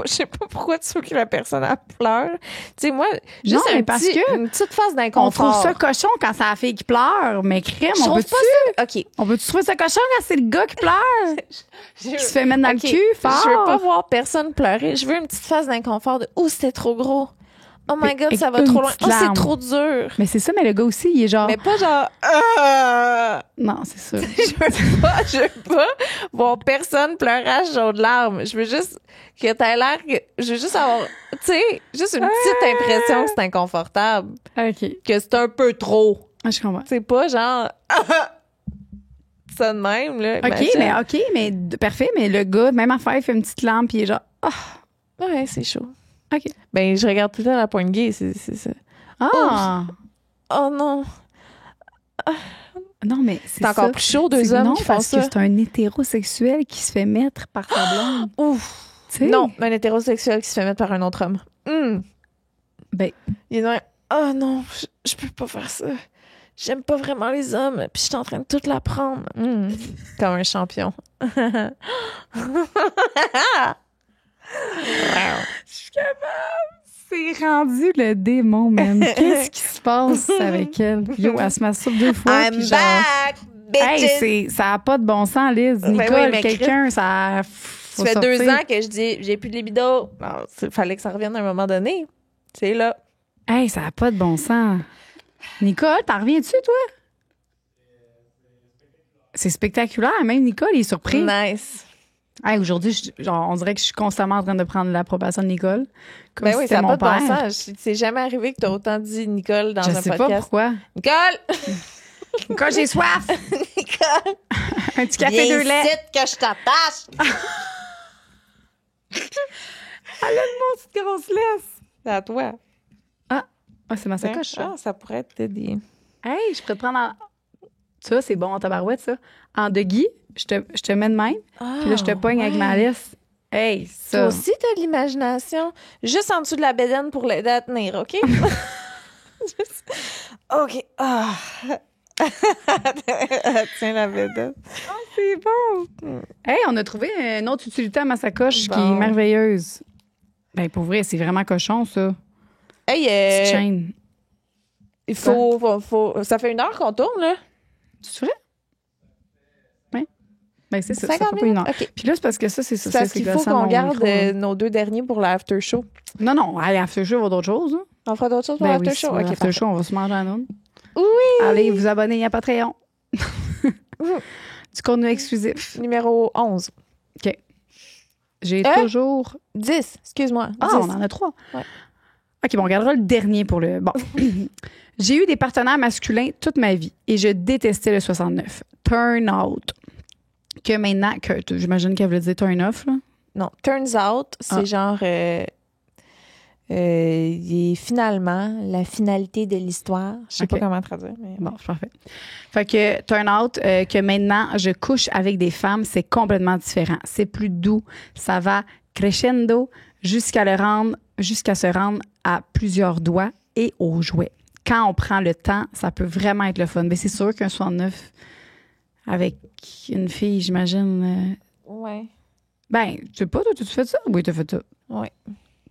Je sais pas pourquoi tu veux que la personne pleure. Tu sais, moi, juste une petite phase d'inconfort. On trouve ça cochon quand c'est la fille qui pleure, mais crème, on peut-tu... OK. On peut-tu trouver ça cochon quand c'est le gars qui pleure? Qui se fait mettre dans le cul, fort? Je veux pas voir personne pleurer. Je veux une petite phase d'inconfort de « Oh, c'était trop gros. Oh my God, ça va trop loin. Oh, c'est trop dur. » Mais c'est ça, mais le gars aussi, il est genre... Mais pas genre... Non, c'est ça. Je veux pas voir personne pleurer à chaudes larmes. Je veux juste que t'aies l'air... Je veux juste avoir, tu sais, juste une petite impression que c'est inconfortable. OK. Que c'est un peu trop. Ah, je comprends. C'est pas genre... ça de même, là. OK, mais parfait, mais le gars, même affaire, il fait une petite lampe, puis il est genre... Ouais, c'est chaud. OK. Ben, je regarde tout le temps la pointe gay, c'est ça. Ah! Oh non! Non, mais c'est encore plus chaud, deux hommes qui font ça. Parce que c'est un hétérosexuel qui se fait mettre par sa blonde. Ouf! T'sais? Non, un hétérosexuel qui se fait mettre par un autre homme. Ben... Il est dans... Oh non, je peux pas faire ça. J'aime pas vraiment les hommes, puis je suis en train de tout l'apprendre. Comme un champion. Je suis capable. C'est rendu le démon, man. Qu'est-ce qui se passe avec elle? Yo, elle se masturbe 2 fois. I'm back, bitches! Hey, ça a pas de bon sens, Liz. Nicole, quelqu'un, ça... Ça fait 2 ans que je dis, j'ai plus de libido. Il fallait que ça revienne à un moment donné. C'est là. Hey, ça a pas de bon sens. Nicole, t'en reviens-tu, toi? C'est spectaculaire. Même Nicole, il est surpris. Nice. Hey, aujourd'hui, on dirait que je suis constamment en train de prendre l'approbation de Nicole. Comme ben oui, ça n'a pas de bon sens. C'est jamais arrivé que tu as autant dit Nicole dans un podcast. Je sais pas pourquoi. Nicole! Nicole, j'ai soif! Nicole! Un petit café 2 laits. Viens que je t'attache! Elle a une petite grosse laisse. C'est à toi. Ah, c'est ma sacoche. Ça pourrait être des... Hey, je pourrais te prendre en... Ça, c'est bon en tabarouette, ça. En doggy, je te mets de même. Puis là, je te pogne avec ma laisse. Hey, ça. Toi aussi, t'as de l'imagination. Juste en dessous de la bédaine pour l'aider à tenir, OK? OK. Tiens, la bédaine. C'est bon. Hey, on a trouvé une autre utilité à ma sacoche qui est merveilleuse. Ben, pour vrai, c'est vraiment cochon, ça. Hey, petite chaîne. Il faut... Ça fait 1 heure qu'on tourne, là. C'est vrai? Oui. Ben, c'est ça. 50 Ça fait pas une heure. OK. Puis là, c'est parce que ça, c'est ça. C'est parce c'est qu'il faut gossant, qu'on mon garde micro. nos 2 derniers pour l'after show. Non, allez, after show, on va d'autres choses. Hein. On fera d'autres choses pour Ben l'after oui, show? si OK, after parfait. show, on va se manger à nous. Oui! Allez, vous abonnez à Patreon. Du contenu exclusif. Numéro 11. OK. J'ai Hein? toujours... 10, excuse-moi. Ah, 10. on en a 3. Ouais. OK, bon, on regardera le dernier pour le... Bon. J'ai eu des partenaires masculins toute ma vie et je détestais le 69. Turn out. Que maintenant... que j'imagine qu'elle voulait dire turn off, là. Non, turns out, c'est genre... il est finalement la finalité de l'histoire. Je sais OK. pas comment traduire. Mais Bon, c'est parfait. Fait que turn out que maintenant je couche avec des femmes, c'est complètement différent. C'est plus doux, ça va crescendo jusqu'à se rendre à plusieurs doigts et aux jouets. Quand on prend le temps, ça peut vraiment être le fun. Mais c'est sûr qu'un 69 avec une fille, j'imagine. Ouais. Ben, tu sais pas, toi, tu fais ça? Oui, tu as fait ça. Ouais.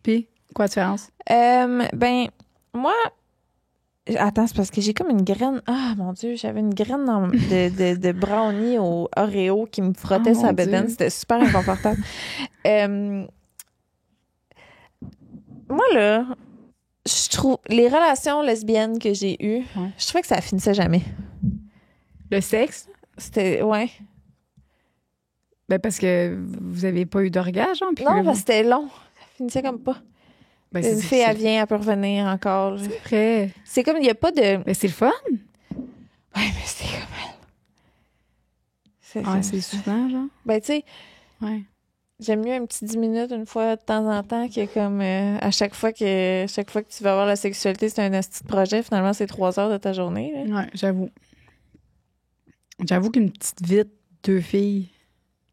Puis, quoi la différence? Ben, moi... Attends, c'est parce que j'ai comme une graine... Ah, mon Dieu, j'avais une graine de brownie au Oreo qui me frottait Oh, sa mon bedaine. Dieu. C'était super inconfortable. Moi, là, je trouve... Les relations lesbiennes que j'ai eues, Ouais. je trouvais que ça finissait jamais. Le sexe? C'était... Ouais. Ben, parce que vous avez pas eu d'orgasme, hein? Puis Non, que parce que c'était long. Ça finissait comme pas. ben, c'est Une fille, elle difficile. vient, elle peut revenir encore. Après. C'est comme, il n'y a pas de... Ben, c'est le fun. Ouais, mais c'est comme elle. Ouais, c'est souvent, genre. Ben, tu sais, Ouais. j'aime mieux un petit 10 minutes une fois de temps en temps que comme à chaque fois que tu vas avoir la sexualité, c'est un asti de projet. Finalement, c'est 3 heures de ta journée. Là. Ouais, j'avoue. J'avoue qu'une petite vite, 2 filles.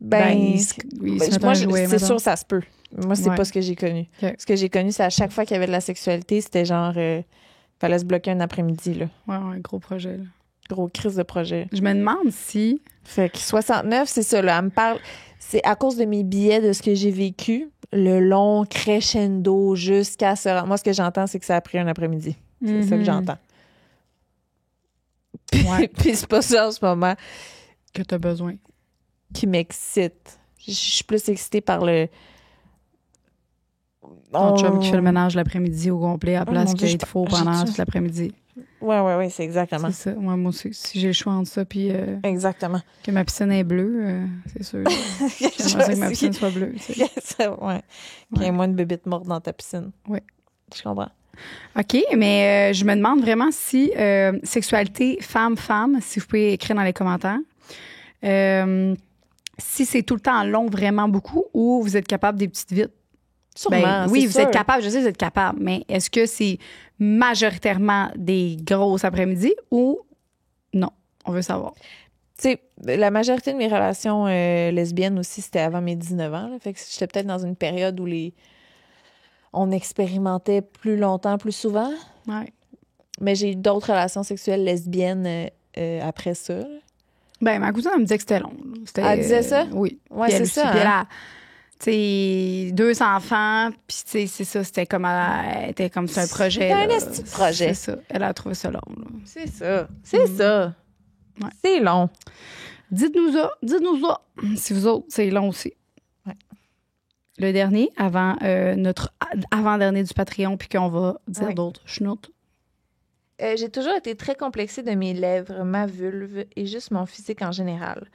Ben, ils se ben, mettent moi, un jouet, c'est mettons. sûr, ça se peut. Moi, c'est Ouais. pas ce que j'ai connu. Ok. Ce que j'ai connu, c'est à chaque fois qu'il y avait de la sexualité, c'était genre... fallait se bloquer un après-midi, là. Ouais, un gros projet, là. Gros crise de projet. Je me demande si... Fait que 69, c'est ça, là. Elle me parle... C'est à cause de mes billets, de ce que j'ai vécu, le long crescendo jusqu'à se rendre... Moi, ce que j'entends, c'est que ça a pris un après-midi. C'est ça que j'entends. Puis, Ouais. puis c'est pas ça, en ce moment, Que t'as besoin. qui m'excite. Je suis plus excitée par le... Ton chum qui fait le ménage l'après-midi au complet à la place mon Dieu, qu'il faut pendant j'ai- toute l'après-midi. Ouais, c'est exactement. C'est ça. Ouais, moi aussi, si j'ai le choix entre ça puis Exactement. que ma piscine est bleue, c'est sûr. J'aimerais ça que ma piscine soit bleue. Tu sais. Ouais. Qu'il y ait moins de bébites mortes dans ta piscine. Ouais. Je comprends. OK, mais je me demande vraiment si sexualité femme-femme, si vous pouvez écrire dans les commentaires, si c'est tout le temps long, vraiment beaucoup, ou vous êtes capable des petites vites. Sûrement, Ben, oui, c'est vous sûr. êtes capable, je sais que vous êtes capable, mais est-ce que c'est majoritairement des grosses après-midi ou non? On veut savoir. Tu sais, la majorité de mes relations lesbiennes aussi, c'était avant mes 19 ans. Là. Fait que j'étais peut-être dans une période où on expérimentait plus longtemps, plus souvent. Ouais. Mais j'ai eu d'autres relations sexuelles lesbiennes après ça. Là. Ben, ma cousine, elle me disait que c'était long. C'était, Elle disait ça? Oui. Ouais, Puis elle c'est aussi, ça, puis elle hein? a, tu sais, 2 enfants, puis tu sais, c'est ça, c'était comme, elle était comme c'est un projet. C'était un là. esti de projet. C'est ça. Elle a trouvé ça long. Là. C'est ça. C'est ça. Ouais. C'est long. Dites-nous ça. Si vous autres, c'est long aussi. Ouais. Le dernier, avant notre avant-dernier du Patreon, puis qu'on va dire Ouais. d'autres schnoutes. J'ai toujours été très complexée de mes lèvres, ma vulve et juste mon physique en général.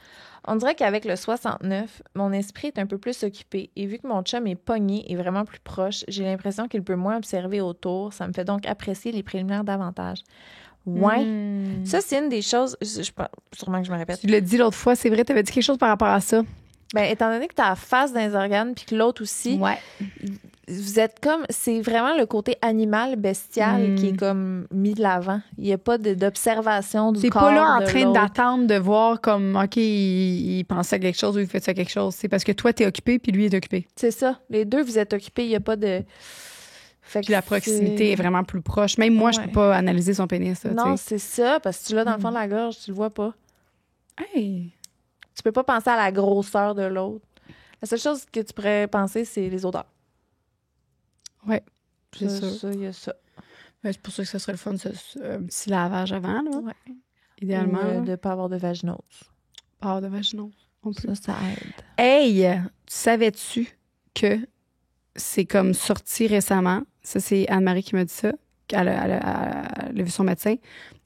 On dirait qu'avec le 69, mon esprit est un peu plus occupé et vu que mon chum est pogné et vraiment plus proche, j'ai l'impression qu'il peut moins observer autour. Ça me fait donc apprécier les préliminaires davantage. Ouais. Ça, c'est une des choses... sûrement que je me répète. Tu l'as dit l'autre fois, c'est vrai, tu avais dit quelque chose par rapport à ça. Ben, étant donné que tu as la face dans les organes puis que l'autre aussi, Ouais. vous êtes comme... C'est vraiment le côté animal, bestial qui est comme mis de l'avant. Il n'y a pas d'observation du T'es corps pas là en de train l'autre. d'attendre de voir comme, OK, il pensait à quelque chose ou il fait ça quelque chose. C'est parce que toi, t'es occupé puis lui est occupé. C'est ça. Les deux, vous êtes occupés. Il n'y a pas de... Fait que Puis la proximité est vraiment plus proche. Même moi, je Ouais. peux pas analyser son pénis. Là, Non, tu sais. c'est ça, parce que tu l'as dans le fond de la gorge, tu le vois pas. Hey. Tu peux pas penser à la grosseur de l'autre. La seule chose que tu pourrais penser, c'est les odeurs. Ouais, c'est Ça, sûr. il y a ça. Ouais, c'est pour ça que ça serait le fun, un petit lavage avant, là. Ouais. Idéalement. Ou, là. de ne pas avoir de vaginose. Pas de vaginose. Ça aide. Hey, savais-tu que c'est comme sorti récemment? Ça, c'est Anne-Marie qui m'a dit ça. Elle a vu son médecin.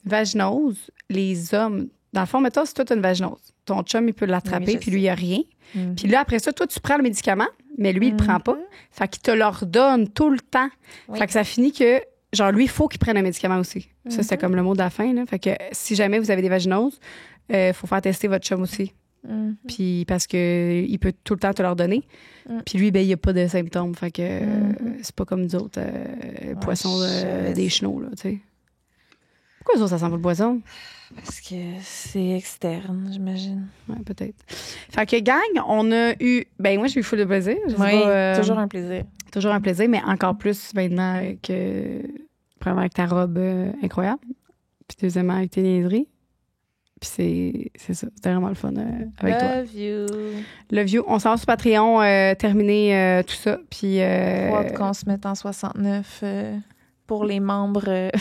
Vaginose, les hommes... Dans le fond, mettons, si toi, tu as une vaginose, ton chum, il peut l'attraper, puis lui, il n'y a rien. Puis là, après ça, toi, tu prends le médicament, mais lui, il ne le prend pas. Fait qu'il te l'ordonne tout le temps. Fait que ça finit que, genre, lui, il faut qu'il prenne un médicament aussi. Ça, c'est comme le mot de la fin. Là. Fait que si jamais vous avez des vaginoses, il faut faire tester votre chum aussi. Puis parce que il peut tout le temps te l'ordonner. Puis lui, ben, il n'y a pas de symptômes. Fait que c'est pas comme nous autres poissons des chenaux, là, tu sais. Pourquoi eux autres, ça sent pas le poisson? Parce que c'est externe, j'imagine. Ouais, peut-être. Fait que, gang, on a eu... Ben, moi, j'ai eu full de plaisir. Oui, toujours un plaisir. Toujours un plaisir, mais encore plus maintenant que... Premièrement, avec ta robe incroyable. Puis deuxièmement, avec tes niaiseries. Puis c'est ça. C'était vraiment le fun avec toi. Love you. Love you. On s'en va sur Patreon, terminer tout ça. Puis... Faut qu'on se mette en 69 pour les membres.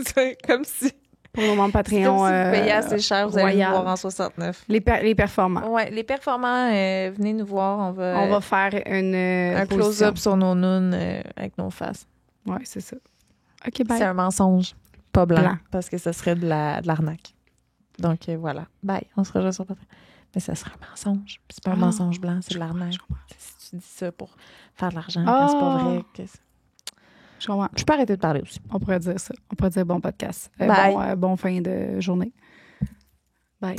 C'est comme si... Pour nos membres Patreon. Comme si vous payez assez cher, vous allez nous voir en 69. Les performants. Ouais, les performants, venez nous voir. On va faire un close-up sur nos nounes avec nos faces. Ouais, c'est ça. OK, bye. C'est un mensonge, pas blanc. Parce que ça serait de l'arnaque. Donc, voilà. Bye. On se rejoint sur Patreon. Mais ça serait un mensonge. C'est pas un mensonge blanc, c'est de l'arnaque. Si tu dis ça pour faire de l'argent, quand c'est pas vrai. Je comprends. Je peux arrêter de parler aussi. On pourrait dire ça. On pourrait dire bon podcast. Bon fin de journée. Bye.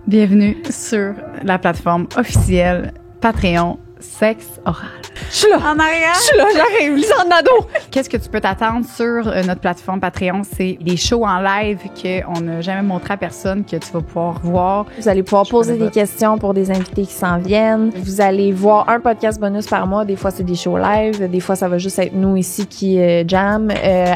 Bienvenue sur la plateforme officielle Patreon Sexe Oral. Je suis là. En arrière. Je suis là, j'arrive. Lisanne Nadeau. Qu'est-ce que tu peux t'attendre sur notre plateforme Patreon? C'est des shows en live qu'on n'a jamais montré à personne, que tu vas pouvoir voir. Vous allez pouvoir poser des questions pour des invités qui s'en viennent. Vous allez voir un podcast bonus par mois. Des fois, c'est des shows live. Des fois, ça va juste être nous ici qui jam.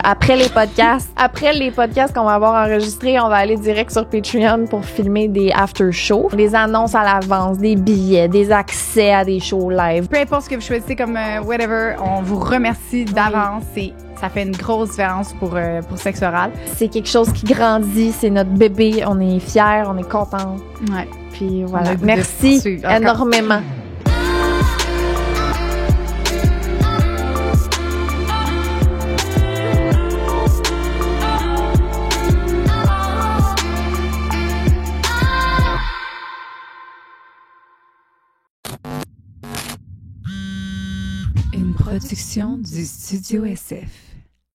Après les podcasts qu'on va avoir enregistrés, on va aller direct sur Patreon pour filmer des after-shows. Des annonces à l'avance, des billets, des accès à des shows live. Peu importe ce que vous choisissez comme whatever, on vous remercie d'avance. Ça fait une grosse différence pour Sexe Oral. C'est quelque chose qui grandit, c'est notre bébé. On est fiers, on est contents. Ouais. Puis voilà. Merci énormément. Une production du Studio SF.